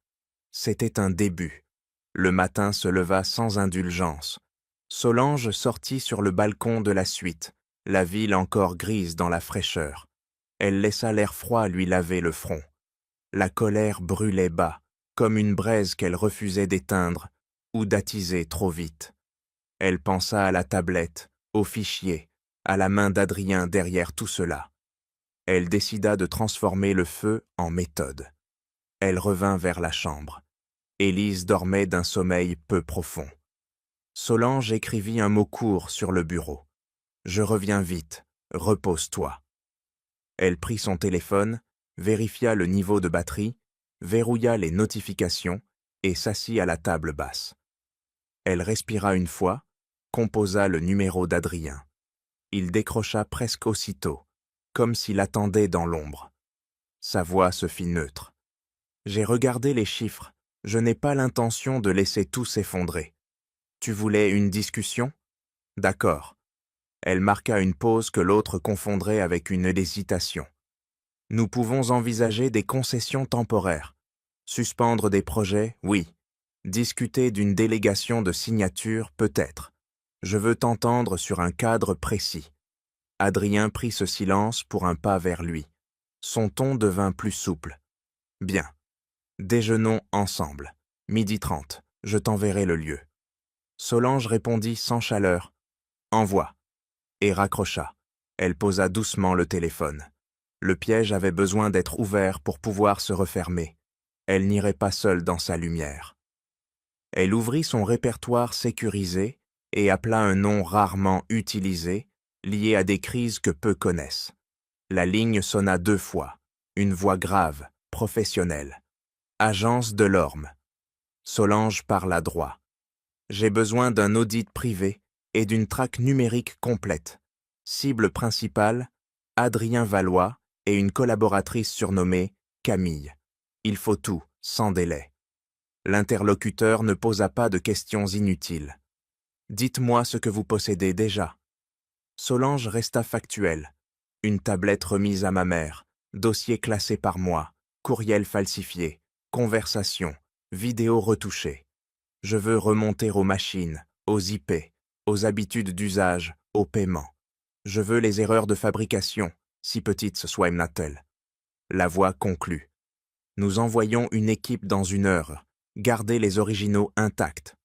C'était un début. Le matin se leva sans indulgence. Solange sortit sur le balcon de la suite, la ville encore grise dans la fraîcheur. Elle laissa l'air froid lui laver le front. La colère brûlait bas, comme une braise qu'elle refusait d'éteindre ou d'attiser trop vite. Elle pensa à la tablette, au fichier, à la main d'Adrien derrière tout cela. Elle décida de transformer le feu en méthode. Elle revint vers la chambre. Élise dormait d'un sommeil peu profond. Solange écrivit un mot court sur le bureau. « Je reviens vite, repose-toi. » Elle prit son téléphone, vérifia le niveau de batterie, verrouilla les notifications et s'assit à la table basse. Elle respira une fois, composa le numéro d'Adrien. Il décrocha presque aussitôt, comme s'il attendait dans l'ombre. Sa voix se fit neutre. « J'ai regardé les chiffres, je n'ai pas l'intention de laisser tout s'effondrer. Tu voulais une discussion ? D'accord. » Elle marqua une pause que l'autre confondrait avec une hésitation. « Nous pouvons envisager des concessions temporaires. Suspendre des projets, oui. Discuter d'une délégation de signature, peut-être. Je veux t'entendre sur un cadre précis. » Adrien prit ce silence pour un pas vers lui. Son ton devint plus souple. « Bien. Déjeunons ensemble. 12h30. Je t'enverrai le lieu. » Solange répondit sans chaleur. « Envoie. » Et raccrocha. Elle posa doucement le téléphone. Le piège avait besoin d'être ouvert pour pouvoir se refermer. Elle n'irait pas seule dans sa lumière. Elle ouvrit son répertoire sécurisé et appela un nom rarement utilisé, lié à des crises que peu connaissent. La ligne sonna 2 fois, une voix grave, professionnelle. « Agence Delorme. » Solange parla droit. « J'ai besoin d'un audit privé et d'une traque numérique complète. Cible principale, Adrien Valois et une collaboratrice surnommée Camille. Il faut tout, sans délai. » L'interlocuteur ne posa pas de questions inutiles. « Dites-moi ce que vous possédez déjà. » Solange resta factuelle. Une tablette remise à ma mère, dossier classé par mois, courriel falsifié, conversation, vidéo retouchée. Je veux remonter aux machines, aux IP, aux habitudes d'usage, au paiement. Je veux les erreurs de fabrication, si petites soient-elles. La voix conclut. Nous envoyons une équipe dans 1 heure. Gardez les originaux intacts.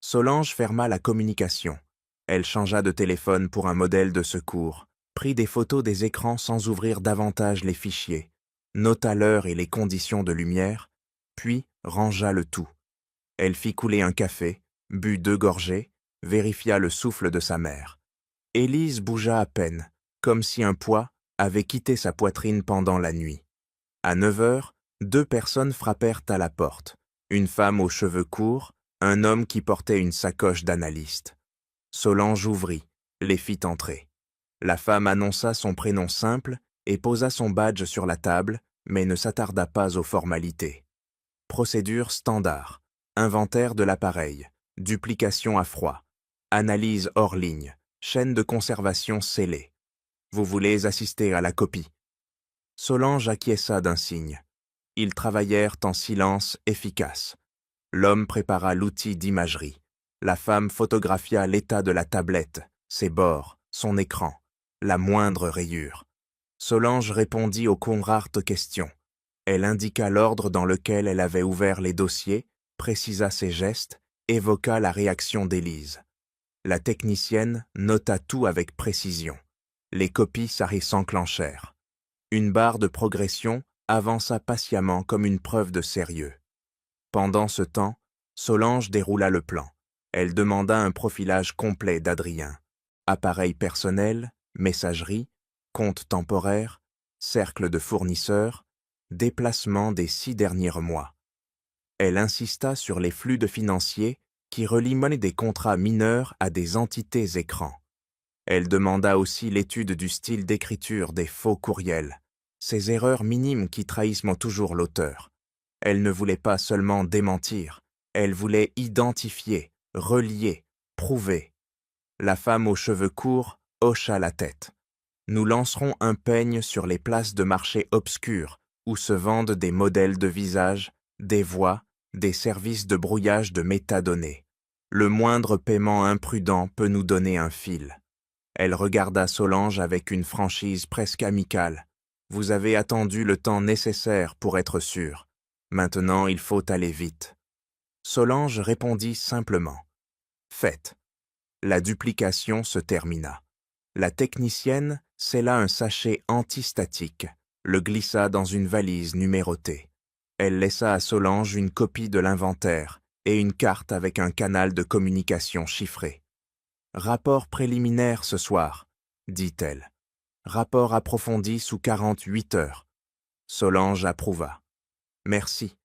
Solange ferma la communication. Elle changea de téléphone pour un modèle de secours, prit des photos des écrans sans ouvrir davantage les fichiers, nota l'heure et les conditions de lumière, puis rangea le tout. Elle fit couler un café, but 2 gorgées, vérifia le souffle de sa mère. Élise bougea à peine, comme si un poids avait quitté sa poitrine pendant la nuit. À 9 heures, 2 personnes frappèrent à la porte. Une femme aux cheveux courts, un homme qui portait une sacoche d'analyste. Solange ouvrit, les fit entrer. La femme annonça son prénom simple et posa son badge sur la table, mais ne s'attarda pas aux formalités. Procédure standard, inventaire de l'appareil, duplication à froid, analyse hors ligne, chaîne de conservation scellée. Vous voulez assister à la copie? Solange acquiesça d'un signe. Ils travaillèrent en silence efficace. L'homme prépara l'outil d'imagerie. La femme photographia l'état de la tablette, ses bords, son écran, la moindre rayure. Solange répondit aux conrares questions. Elle indiqua l'ordre dans lequel elle avait ouvert les dossiers, précisa ses gestes, évoqua la réaction d'Élise. La technicienne nota tout avec précision. Les copies s'enclenchèrent. Une barre de progression avança patiemment comme une preuve de sérieux. Pendant ce temps, Solange déroula le plan. Elle demanda un profilage complet d'Adrien. Appareil personnel, messagerie, compte temporaire, cercle de fournisseurs, déplacement des 6 derniers mois. Elle insista sur les flux de financiers qui relient des contrats mineurs à des entités écrans. Elle demanda aussi l'étude du style d'écriture des faux courriels, ces erreurs minimes qui trahissent toujours l'auteur. Elle ne voulait pas seulement démentir, elle voulait identifier, relier, prouver. La femme aux cheveux courts hocha la tête. Nous lancerons un peigne sur les places de marché obscures où se vendent des modèles de visage, des voix, des services de brouillage de métadonnées. Le moindre paiement imprudent peut nous donner un fil. Elle regarda Solange avec une franchise presque amicale. Vous avez attendu le temps nécessaire pour être sûre. Maintenant, il faut aller vite. Solange répondit simplement. Faites. La duplication se termina. La technicienne scella un sachet antistatique, le glissa dans une valise numérotée. Elle laissa à Solange une copie de l'inventaire et une carte avec un canal de communication chiffré. « Rapport préliminaire ce soir, dit-elle. Rapport approfondi sous 48 heures. Solange approuva. Merci.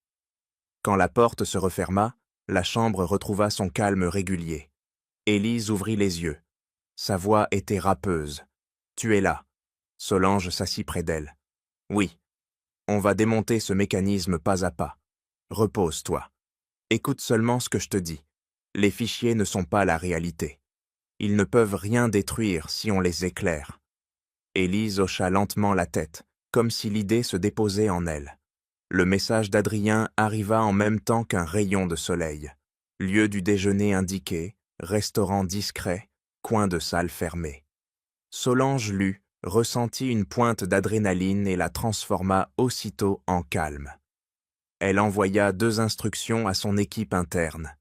Quand la porte se referma, la chambre retrouva son calme régulier. Élise ouvrit les yeux. Sa voix était râpeuse. « Tu es là. » Solange s'assit près d'elle. « Oui. On va démonter ce mécanisme pas à pas. Repose-toi. Écoute seulement ce que je te dis. Les fichiers ne sont pas la réalité. Ils ne peuvent rien détruire si on les éclaire. » Élise hocha lentement la tête, comme si l'idée se déposait en elle. Le message d'Adrien arriva en même temps qu'un rayon de soleil. Lieu du déjeuner indiqué, restaurant discret, coin de salle fermé. Solange lut, ressentit une pointe d'adrénaline et la transforma aussitôt en calme. Elle envoya 2 instructions à son équipe interne.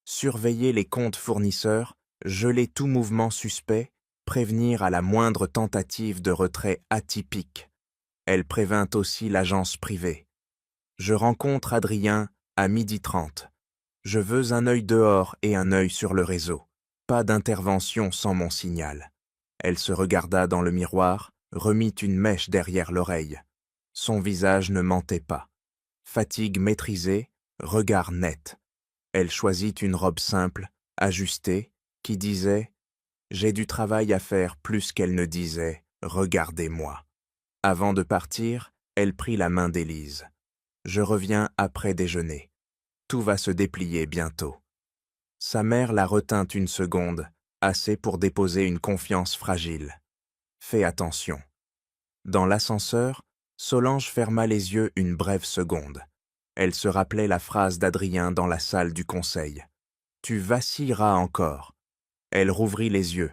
Surveiller les comptes fournisseurs, geler tout mouvement suspect, prévenir à la moindre tentative de retrait atypique. Elle prévint aussi l'agence privée. Je rencontre Adrien à 12h30. Je veux un œil dehors et un œil sur le réseau. Pas d'intervention sans mon signal. Elle se regarda dans le miroir, remit une mèche derrière l'oreille. Son visage ne mentait pas. Fatigue maîtrisée, regard net. Elle choisit une robe simple, ajustée, qui disait « J'ai du travail à faire » plus qu'elle ne disait « Regardez-moi ». Avant de partir, elle prit la main d'Élise. « Je reviens après déjeuner. Tout va se déplier bientôt. » Sa mère la retint une seconde, assez pour déposer une confiance fragile. « Fais attention. » Dans l'ascenseur, Solange ferma les yeux une brève seconde. Elle se rappelait la phrase d'Adrien dans la salle du conseil. « Tu vacilleras encore. » Elle rouvrit les yeux.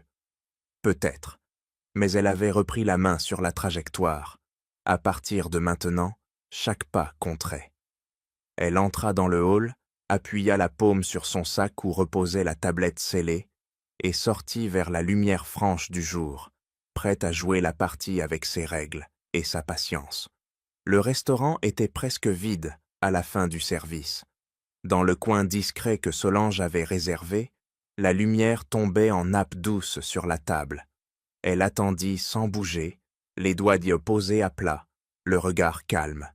Peut-être. Mais elle avait repris la main sur la trajectoire. À partir de maintenant, chaque pas compterait. Elle entra dans le hall, appuya la paume sur son sac où reposait la tablette scellée et sortit vers la lumière franche du jour, prête à jouer la partie avec ses règles et sa patience. Le restaurant était presque vide à la fin du service. Dans le coin discret que Solange avait réservé, la lumière tombait en nappe douce sur la table. Elle attendit sans bouger, les doigts posés à plat, le regard calme.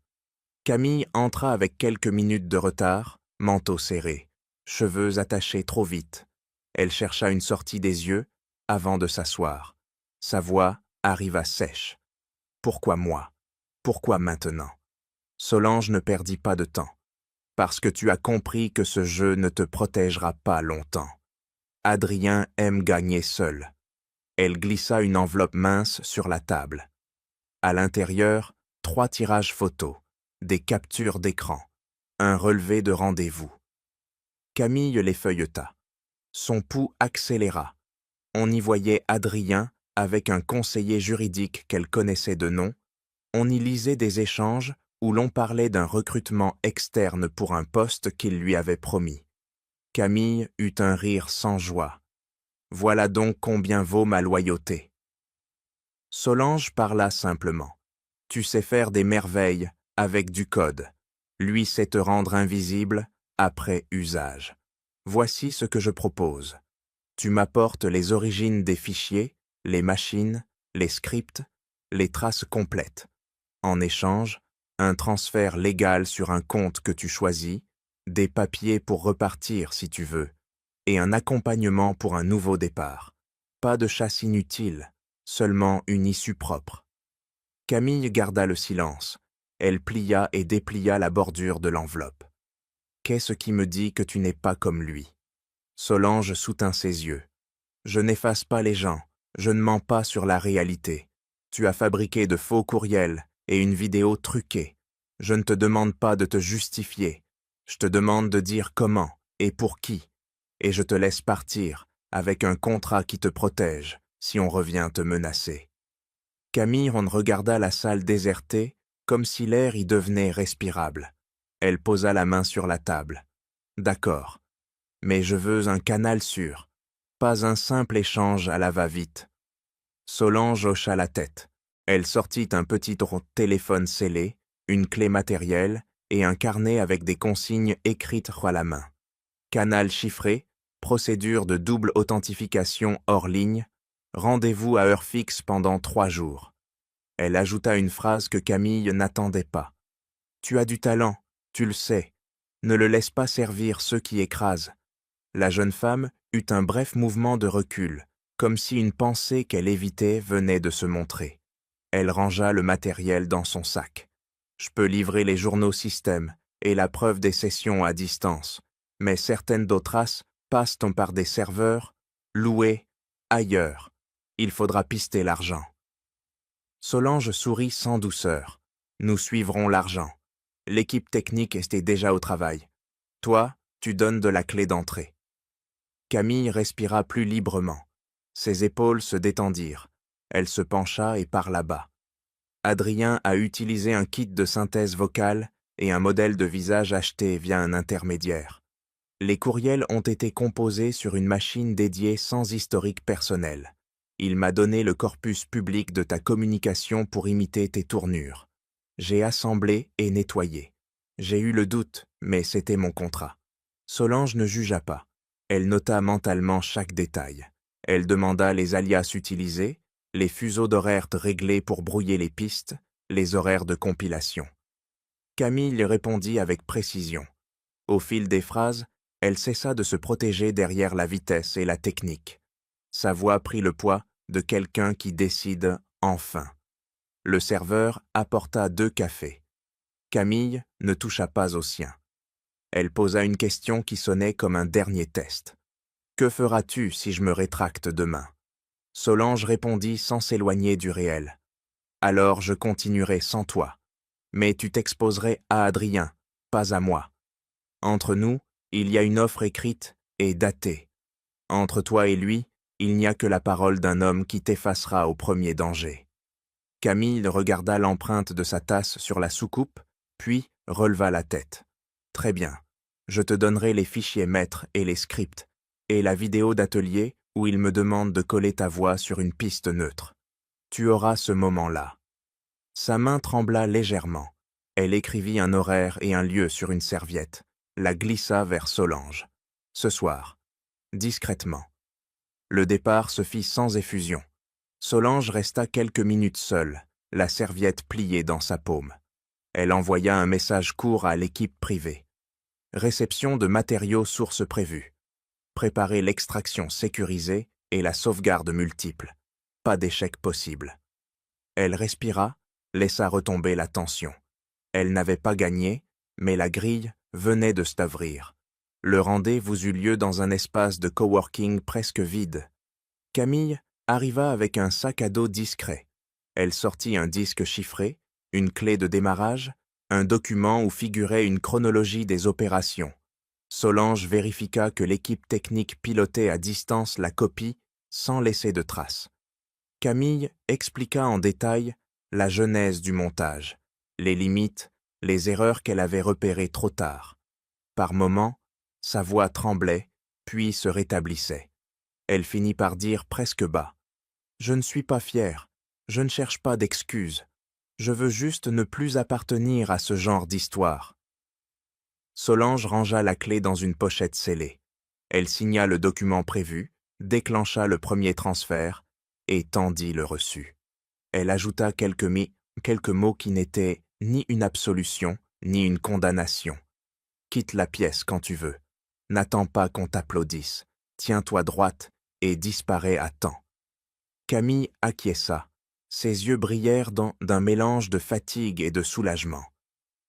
Camille entra avec quelques minutes de retard, manteau serré, cheveux attachés trop vite. Elle chercha une sortie des yeux avant de s'asseoir. Sa voix arriva sèche. « Pourquoi moi? Pourquoi maintenant ?» Solange ne perdit pas de temps. « Parce que tu as compris que ce jeu ne te protégera pas longtemps. Adrien aime gagner seul. » Elle glissa une enveloppe mince sur la table. À l'intérieur, 3 tirages photos, des captures d'écran, un relevé de rendez-vous. Camille les feuilleta. Son pouls accéléra. On y voyait Adrien avec un conseiller juridique qu'elle connaissait de nom. On y lisait des échanges où l'on parlait d'un recrutement externe pour un poste qu'il lui avait promis. Camille eut un rire sans joie. Voilà donc combien vaut ma loyauté. Solange parla simplement. Tu sais faire des merveilles avec du code. Lui sait te rendre invisible après usage. Voici ce que je propose. Tu m'apportes les origines des fichiers, les machines, les scripts, les traces complètes. En échange, un transfert légal sur un compte que tu choisis, des papiers pour repartir si tu veux, et un accompagnement pour un nouveau départ. Pas de chasse inutile, seulement une issue propre. Camille garda le silence. Elle plia et déplia la bordure de l'enveloppe. « Qu'est-ce qui me dit que tu n'es pas comme lui ?» Solange soutint ses yeux. « Je n'efface pas les gens, je ne mens pas sur la réalité. Tu as fabriqué de faux courriels et une vidéo truquée. Je ne te demande pas de te justifier. Je te demande de dire comment et pour qui. Et je te laisse partir avec un contrat qui te protège si on revient te menacer. » Camille regarda la salle désertée comme si l'air y devenait respirable. Elle posa la main sur la table. « D'accord, mais je veux un canal sûr, pas un simple échange à la va-vite. » Solange hocha la tête. Elle sortit un petit téléphone scellé, une clé matérielle et un carnet avec des consignes écrites à la main. Canal chiffré, procédure de double authentification hors ligne, rendez-vous à heure fixe pendant 3 jours. Elle ajouta une phrase que Camille n'attendait pas. « Tu as du talent, tu le sais. Ne le laisse pas servir ceux qui écrasent. » La jeune femme eut un bref mouvement de recul, comme si une pensée qu'elle évitait venait de se montrer. Elle rangea le matériel dans son sac. « Je peux livrer les journaux système et la preuve des sessions à distance, mais certaines d'autres traces passent par des serveurs loués ailleurs. Il faudra pister l'argent. » Solange sourit sans douceur. « Nous suivrons l'argent. L'équipe technique était déjà au travail. Toi, tu donnes de la clé d'entrée. » Camille respira plus librement. Ses épaules se détendirent. Elle se pencha et parla bas. Adrien a utilisé un kit de synthèse vocale et un modèle de visage acheté via un intermédiaire. Les courriels ont été composés sur une machine dédiée sans historique personnel. Il m'a donné le corpus public de ta communication pour imiter tes tournures. J'ai assemblé et nettoyé. J'ai eu le doute, mais c'était mon contrat. Solange ne jugea pas. Elle nota mentalement chaque détail. Elle demanda les alias utilisés, les fuseaux d'horaires réglés pour brouiller les pistes, les horaires de compilation. Camille répondit avec précision. Au fil des phrases, elle cessa de se protéger derrière la vitesse et la technique. Sa voix prit le poids de quelqu'un qui décide enfin. Le serveur apporta 2 cafés. Camille ne toucha pas au sien. Elle posa une question qui sonnait comme un dernier test. « Que feras-tu si je me rétracte demain ?» Solange répondit sans s'éloigner du réel. « Alors je continuerai sans toi. Mais tu t'exposerais à Adrien, pas à moi. Entre nous, il y a une offre écrite et datée. Entre toi et lui, il n'y a que la parole d'un homme qui t'effacera au premier danger. » Camille regarda l'empreinte de sa tasse sur la soucoupe, puis releva la tête. « Très bien, je te donnerai les fichiers maîtres et les scripts, et la vidéo d'atelier où il me demande de coller ta voix sur une piste neutre. Tu auras ce moment-là. » Sa main trembla légèrement. Elle écrivit un horaire et un lieu sur une serviette, la glissa vers Solange. « Ce soir. » Discrètement. Le départ se fit sans effusion. Solange resta quelques minutes seule, la serviette pliée dans sa paume. Elle envoya un message court à l'équipe privée. Réception de matériaux sources prévues. Préparer l'extraction sécurisée et la sauvegarde multiple. Pas d'échec possible. Elle respira, laissa retomber la tension. Elle n'avait pas gagné, mais la grille venait de s'ouvrir. Le rendez-vous eut lieu dans un espace de coworking presque vide. Camille arriva avec un sac à dos discret. Elle sortit un disque chiffré, une clé de démarrage, un document où figurait une chronologie des opérations. Solange vérifiqua que l'équipe technique pilotait à distance la copie sans laisser de traces. Camille expliqua en détail la genèse du montage, les limites, les erreurs qu'elle avait repérées trop tard. Par moments, sa voix tremblait, puis se rétablissait. Elle finit par dire presque bas : « Je ne suis pas fière, je ne cherche pas d'excuses. Je veux juste ne plus appartenir à ce genre d'histoire. » Solange rangea la clé dans une pochette scellée. Elle signa le document prévu, déclencha le premier transfert et tendit le reçu. Elle ajouta quelques mots qui n'étaient ni une absolution, ni une condamnation. « Quitte la pièce quand tu veux. N'attends pas qu'on t'applaudisse. Tiens-toi droite et disparais à temps. » Camille acquiesça. Ses yeux brillèrent d'un mélange de fatigue et de soulagement.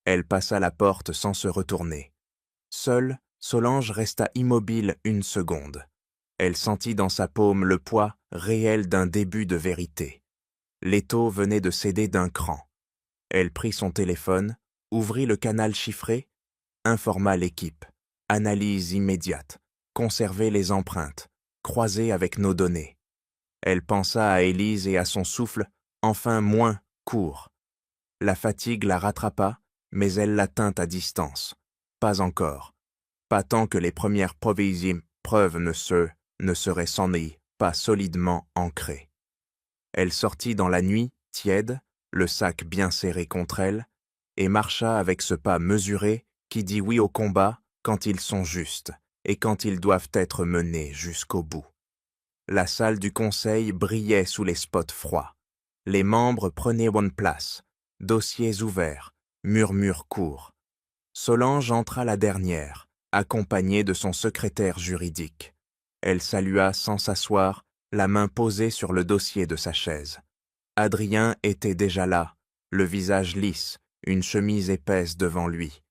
Elle passa la porte sans se retourner. Seule, Solange resta immobile une seconde. Elle sentit dans sa paume le poids réel d'un début de vérité. L'étau venait de céder d'un cran. Elle prit son téléphone, ouvrit le canal chiffré, informa l'équipe. Analyse immédiate. Conserver les empreintes. Croiser avec nos données. Elle pensa à Élise et à son souffle, enfin moins court. La fatigue la rattrapa, mais elle la tint à distance. Pas encore. Pas tant que les premières preuves ne seraient sans doute pas solidement ancrées. Elle sortit dans la nuit, tiède, le sac bien serré contre elle, et marcha avec ce pas mesuré qui dit oui au combat quand ils sont justes et quand ils doivent être menés jusqu'au bout. La salle du conseil brillait sous les spots froids. Les membres prenaient bonne place, dossiers ouverts, murmures courts. Solange entra la dernière, accompagnée de son secrétaire juridique. Elle salua sans s'asseoir, la main posée sur le dossier de sa chaise. Adrien était déjà là, le visage lisse, une chemise épaisse devant lui.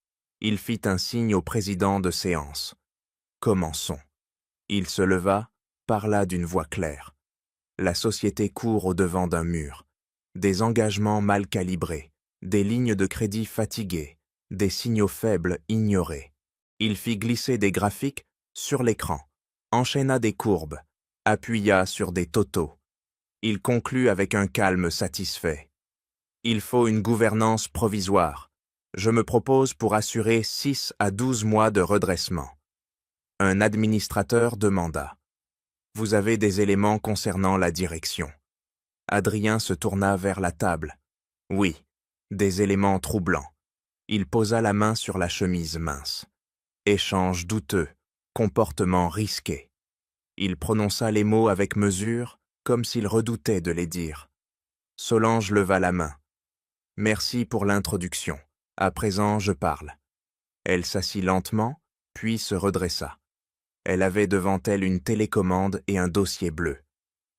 Il fit un signe au président de séance. « Commençons. » Il se leva, parla d'une voix claire. La société court au-devant d'un mur. Des engagements mal calibrés, des lignes de crédit fatiguées, des signaux faibles ignorés. Il fit glisser des graphiques sur l'écran, enchaîna des courbes, appuya sur des totaux. Il conclut avec un calme satisfait. « Il faut une gouvernance provisoire. Je me propose pour assurer 6 à 12 mois de redressement. » Un administrateur demanda. « Vous avez des éléments concernant la direction ?» Adrien se tourna vers la table. « Oui, des éléments troublants. » Il posa la main sur la chemise mince. « Échange douteux, comportement risqué. » Il prononça les mots avec mesure, comme s'il redoutait de les dire. Solange leva la main. « Merci pour l'introduction. À présent, je parle. » Elle s'assit lentement, puis se redressa. Elle avait devant elle une télécommande et un dossier bleu.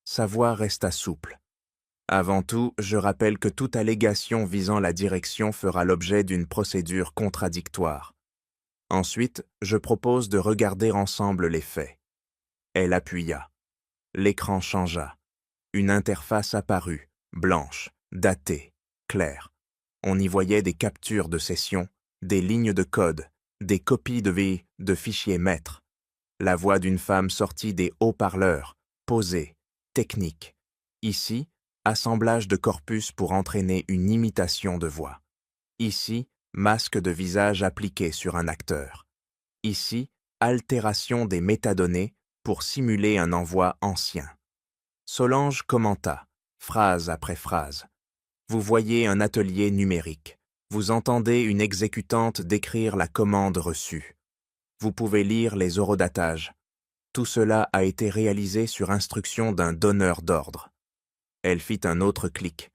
Sa voix resta souple. « Avant tout, je rappelle que toute allégation visant la direction fera l'objet d'une procédure contradictoire. Ensuite, je propose de regarder ensemble les faits. » Elle appuya. L'écran changea. Une interface apparut, blanche, datée, claire. On y voyait des captures de session, des lignes de code, des copies de fichiers maîtres. La voix d'une femme sortit des haut-parleurs, posée, technique. Ici, assemblage de corpus pour entraîner une imitation de voix. Ici, masque de visage appliqué sur un acteur. Ici, altération des métadonnées pour simuler un envoi ancien. Solange commenta, phrase après phrase. Vous voyez un atelier numérique. Vous entendez une exécutante décrire la commande reçue. Vous pouvez lire les horodatages. Tout cela a été réalisé sur instruction d'un donneur d'ordre. Elle fit un autre clic.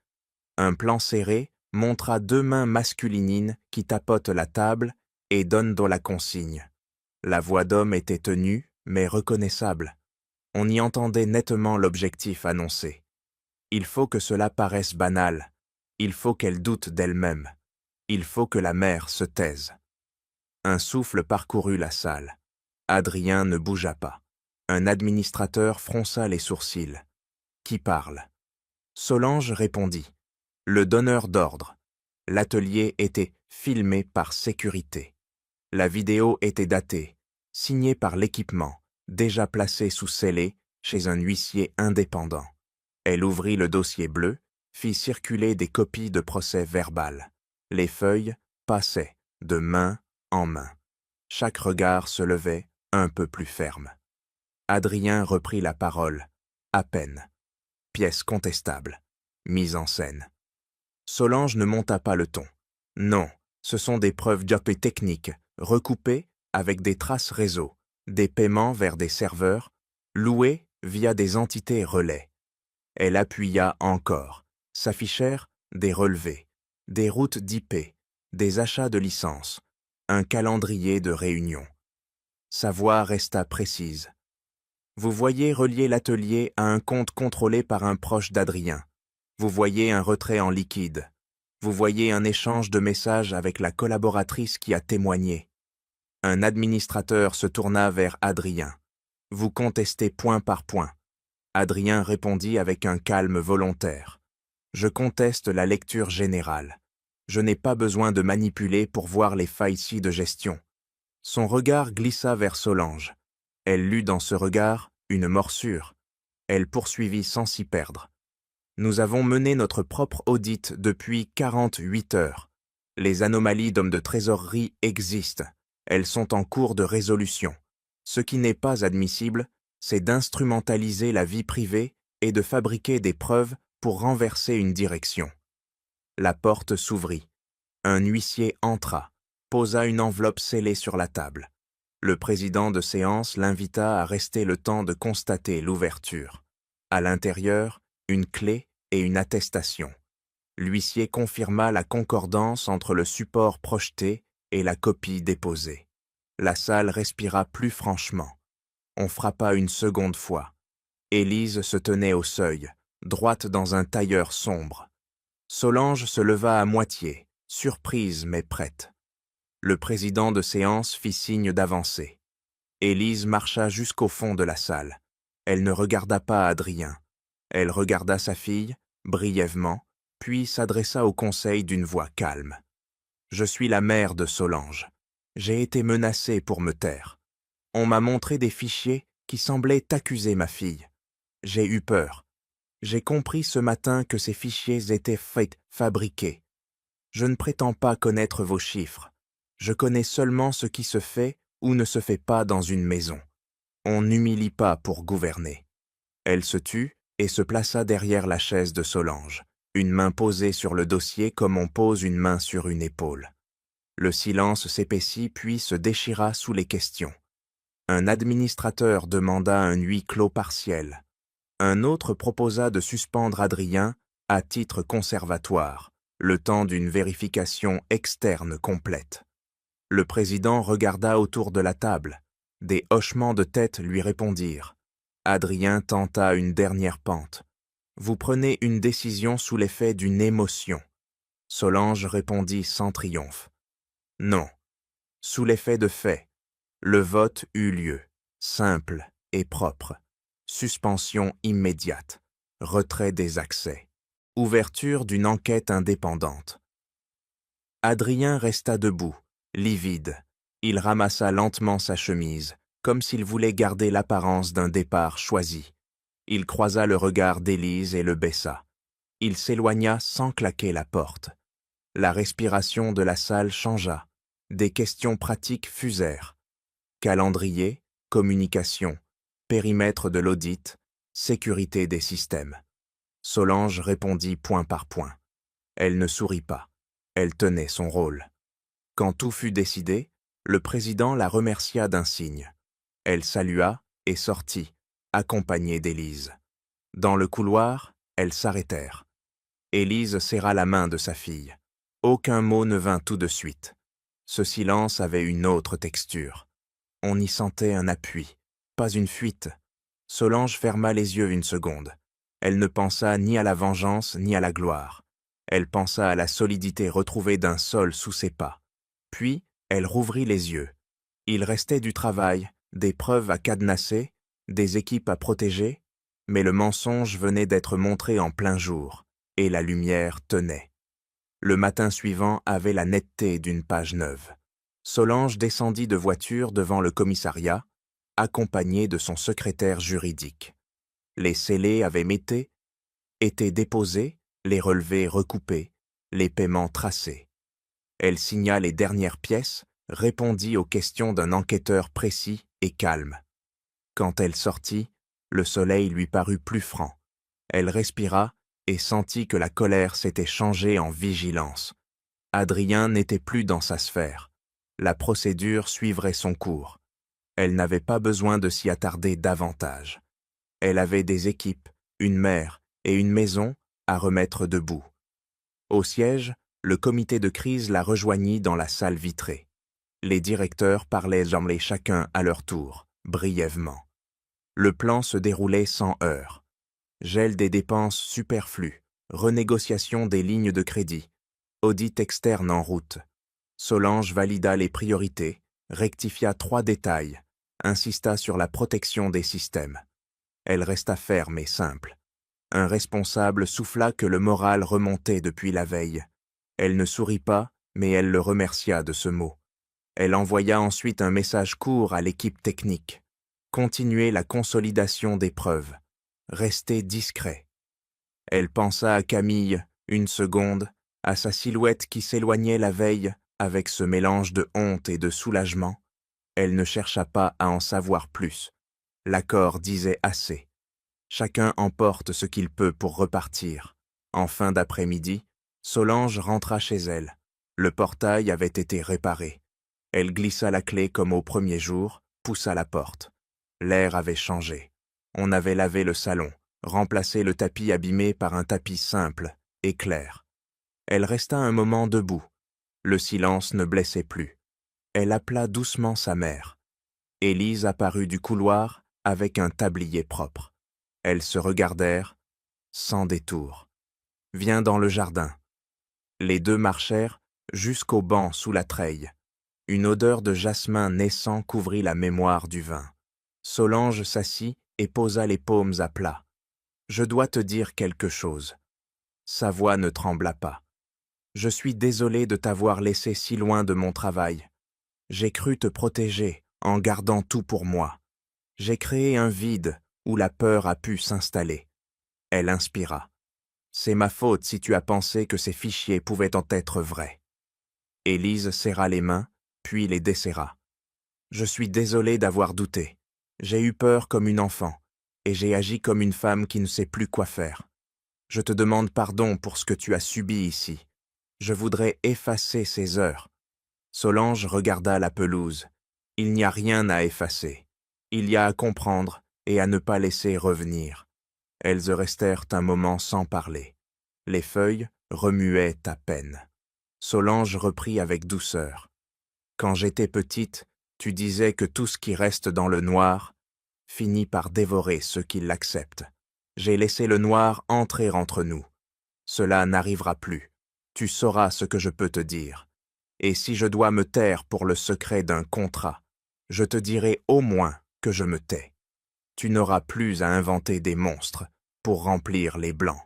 Un plan serré montra 2 mains masculinines qui tapotent la table et donnent dans la consigne. La voix d'homme était tenue, mais reconnaissable. On y entendait nettement l'objectif annoncé. Il faut que cela paraisse banal. Il faut qu'elle doute d'elle-même. Il faut que la mère se taise. Un souffle parcourut la salle. Adrien ne bougea pas. Un administrateur fronça les sourcils. Qui parle? Solange répondit. Le donneur d'ordre. L'atelier était filmé par sécurité. La vidéo était datée, signée par l'équipement, déjà placé sous scellé chez un huissier indépendant. Elle ouvrit le dossier bleu, fit circuler des copies de procès verbal. Les feuilles passaient de main en main. Chaque regard se levait un peu plus ferme. Adrien reprit la parole, à peine. Pièce contestable, mise en scène. Solange ne monta pas le ton. Non, ce sont des preuves diopées techniques, recoupées avec des traces réseau, des paiements vers des serveurs, loués via des entités relais. Elle appuya encore. S'affichèrent des relevés, des routes d'IP, des achats de licences, un calendrier de réunions. Sa voix resta précise. Vous voyez relier l'atelier à un compte contrôlé par un proche d'Adrien. Vous voyez un retrait en liquide. Vous voyez un échange de messages avec la collaboratrice qui a témoigné. Un administrateur se tourna vers Adrien. Vous contestez point par point. Adrien répondit avec un calme volontaire. Je conteste la lecture générale. Je n'ai pas besoin de manipuler pour voir les failles de gestion. Son regard glissa vers Solange. Elle lut dans ce regard une morsure. Elle poursuivit sans s'y perdre. Nous avons mené notre propre audit depuis 48 heures. Les anomalies d'hommes de trésorerie existent. Elles sont en cours de résolution. Ce qui n'est pas admissible, c'est d'instrumentaliser la vie privée et de fabriquer des preuves pour renverser une direction. La porte s'ouvrit. Un huissier entra, posa une enveloppe scellée sur la table. Le président de séance l'invita à rester le temps de constater l'ouverture. À l'intérieur, une clé et une attestation. L'huissier confirma la concordance entre le support projeté et la copie déposée. La salle respira plus franchement. On frappa une seconde fois. Élise se tenait au seuil, droite dans un tailleur sombre. Solange se leva à moitié, surprise mais prête. Le président de séance fit signe d'avancer. Élise marcha jusqu'au fond de la salle. Elle ne regarda pas Adrien. Elle regarda sa fille, brièvement, puis s'adressa au conseil d'une voix calme. « Je suis la mère de Solange. J'ai été menacée pour me taire. On m'a montré des fichiers qui semblaient accuser ma fille. J'ai eu peur. J'ai compris ce matin que ces fichiers étaient fabriqués. Je ne prétends pas connaître vos chiffres. Je connais seulement ce qui se fait ou ne se fait pas dans une maison. On n'humilie pas pour gouverner. » Elle se tut et se plaça derrière la chaise de Solange, une main posée sur le dossier comme on pose une main sur une épaule. Le silence s'épaissit puis se déchira sous les questions. Un administrateur demanda un huis clos partiel. Un autre proposa de suspendre Adrien à titre conservatoire, le temps d'une vérification externe complète. Le président regarda autour de la table. Des hochements de tête lui répondirent. Adrien tenta une dernière pente. Vous prenez une décision sous l'effet d'une émotion. Solange répondit sans triomphe. Non. Sous l'effet de faits. Le vote eut lieu, simple et propre. Suspension immédiate. Retrait des accès. Ouverture d'une enquête indépendante. Adrien resta debout, livide. Il ramassa lentement sa chemise, comme s'il voulait garder l'apparence d'un départ choisi. Il croisa le regard d'Élise et le baissa. Il s'éloigna sans claquer la porte. La respiration de la salle changea. Des questions pratiques fusèrent. Calendrier, communication, périmètre de l'audit, sécurité des systèmes. Solange répondit point par point. Elle ne sourit pas. Elle tenait son rôle. Quand tout fut décidé, le président la remercia d'un signe. Elle salua et sortit, accompagnée d'Élise. Dans le couloir, elles s'arrêtèrent. Élise serra la main de sa fille. Aucun mot ne vint tout de suite. Ce silence avait une autre texture. On y sentait un appui, pas une fuite. Solange ferma les yeux une seconde. Elle ne pensa ni à la vengeance ni à la gloire. Elle pensa à la solidité retrouvée d'un sol sous ses pas. Puis, elle rouvrit les yeux. Il restait du travail, des preuves à cadenasser, des équipes à protéger, mais le mensonge venait d'être montré en plein jour, et la lumière tenait. Le matin suivant avait la netteté d'une page neuve. Solange descendit de voiture devant le commissariat, accompagnée de son secrétaire juridique. Les scellés avaient été déposés, les relevés recoupés, les paiements tracés. Elle signa les dernières pièces, répondit aux questions d'un enquêteur précis et calme. Quand elle sortit, le soleil lui parut plus franc. Elle respira et sentit que la colère s'était changée en vigilance. Adrien n'était plus dans sa sphère. La procédure suivrait son cours. Elle n'avait pas besoin de s'y attarder davantage. Elle avait des équipes, une mère et une maison à remettre debout. Au siège, le comité de crise la rejoignit dans la salle vitrée. Les directeurs parlaient chacun à leur tour, brièvement. Le plan se déroulait sans heurts. Gel des dépenses superflues, renégociation des lignes de crédit, audit externe en route. Solange valida les priorités, rectifia 3 détails, insista sur la protection des systèmes. Elle resta ferme et simple. Un responsable souffla que le moral remontait depuis la veille. Elle ne sourit pas, mais elle le remercia de ce mot. Elle envoya ensuite un message court à l'équipe technique. Continuer la consolidation des preuves. Rester discret. Elle pensa à Camille, une seconde, à sa silhouette qui s'éloignait la veille avec ce mélange de honte et de soulagement. Elle ne chercha pas à en savoir plus. L'accord disait assez. Chacun emporte ce qu'il peut pour repartir. En fin d'après-midi, Solange rentra chez elle. Le portail avait été réparé. Elle glissa la clé comme au premier jour, poussa la porte. L'air avait changé. On avait lavé le salon, remplacé le tapis abîmé par un tapis simple et clair. Elle resta un moment debout. Le silence ne blessait plus. Elle appela doucement sa mère. Élise apparut du couloir avec un tablier propre. Elles se regardèrent, sans détour. « Viens dans le jardin. » Les deux marchèrent jusqu'au banc sous la treille. Une odeur de jasmin naissant couvrit la mémoire du vin. Solange s'assit et posa les paumes à plat. « Je dois te dire quelque chose. » Sa voix ne trembla pas. « Je suis désolé de t'avoir laissé si loin de mon travail. J'ai cru te protéger en gardant tout pour moi. J'ai créé un vide où la peur a pu s'installer. » Elle inspira. « C'est ma faute si tu as pensé que ces fichiers pouvaient en être vrais. » Élise serra les mains, puis les desserra. « Je suis désolé d'avoir douté. J'ai eu peur comme une enfant, et j'ai agi comme une femme qui ne sait plus quoi faire. Je te demande pardon pour ce que tu as subi ici. Je voudrais effacer ces heures. » Solange regarda la pelouse. Il n'y a rien à effacer. Il y a à comprendre et à ne pas laisser revenir. Elles restèrent un moment sans parler. Les feuilles remuaient à peine. Solange reprit avec douceur. « Quand j'étais petite, tu disais que tout ce qui reste dans le noir finit par dévorer ceux qui l'acceptent. J'ai laissé le noir entrer entre nous. Cela n'arrivera plus. Tu sauras ce que je peux te dire. Et si je dois me taire pour le secret d'un contrat, je te dirai au moins que je me tais. Tu n'auras plus à inventer des monstres pour remplir les blancs. »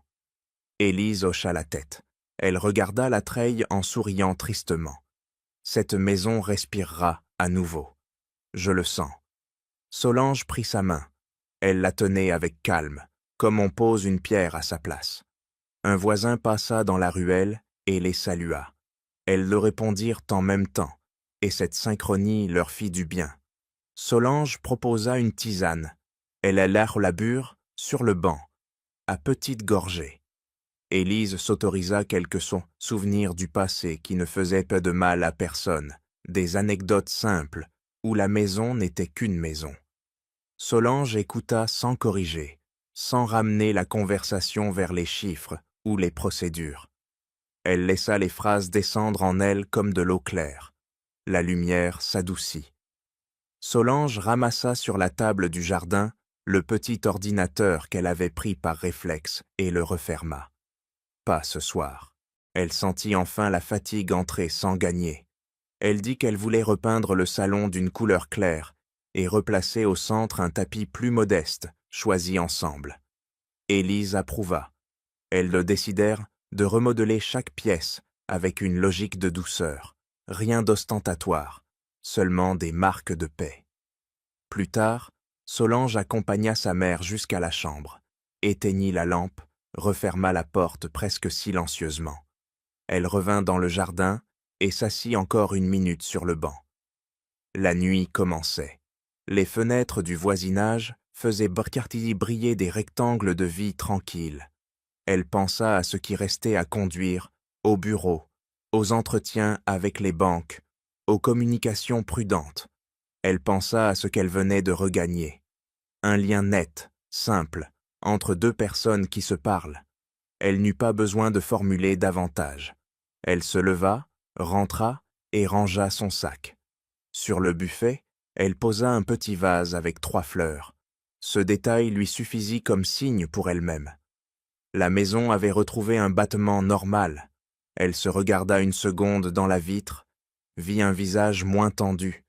Élise hocha la tête. Elle regarda la treille en souriant tristement. « Cette maison respirera à nouveau. Je le sens. » Solange prit sa main. Elle la tenait avec calme, comme on pose une pierre à sa place. Un voisin passa dans la ruelle et les salua. Elles le répondirent en même temps, et cette synchronie leur fit du bien. Solange proposa une tisane. Elle alla la bure sur le banc, à petites gorgées. Élise s'autorisa quelques souvenirs du passé qui ne faisaient peu de mal à personne, des anecdotes simples, où la maison n'était qu'une maison. Solange écouta sans corriger. sans ramener la conversation vers les chiffres ou les procédures. Elle laissa les phrases descendre en elle comme de l'eau claire. La lumière s'adoucit. Solange ramassa sur la table du jardin le petit ordinateur qu'elle avait pris par réflexe et le referma. Pas ce soir. Elle sentit enfin la fatigue entrer sans gagner. Elle dit qu'elle voulait repeindre le salon d'une couleur claire et replacer au centre un tapis plus modeste, choisi ensemble. Élise approuva. Elles le décidèrent de remodeler chaque pièce avec une logique de douceur, rien d'ostentatoire, seulement des marques de paix. Plus tard, Solange accompagna sa mère jusqu'à la chambre, éteignit la lampe, referma la porte presque silencieusement. Elle revint dans le jardin et s'assit encore une minute sur le banc. La nuit commençait. Les fenêtres du voisinage faisaient briller des rectangles de vie tranquilles. Elle pensa à ce qui restait à conduire, au bureau, aux entretiens avec les banques, aux communications prudentes. Elle pensa à ce qu'elle venait de regagner. Un lien net, simple, entre deux personnes qui se parlent. Elle n'eut pas besoin de formuler davantage. Elle se leva, rentra et rangea son sac. Sur le buffet, elle posa un petit vase avec 3 fleurs. Ce détail lui suffisit comme signe pour elle-même. La maison avait retrouvé un battement normal. Elle se regarda une seconde dans la vitre, vit un visage moins tendu.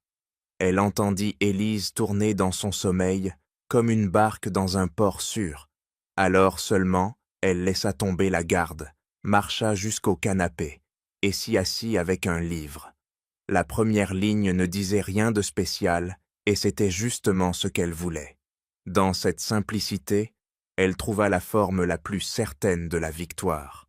Elle entendit Élise tourner dans son sommeil comme une barque dans un port sûr. Alors seulement, elle laissa tomber la garde, marcha jusqu'au canapé et s'y assit avec un livre. La première ligne ne disait rien de spécial et c'était justement ce qu'elle voulait. Dans cette simplicité, elle trouva la forme la plus certaine de la victoire.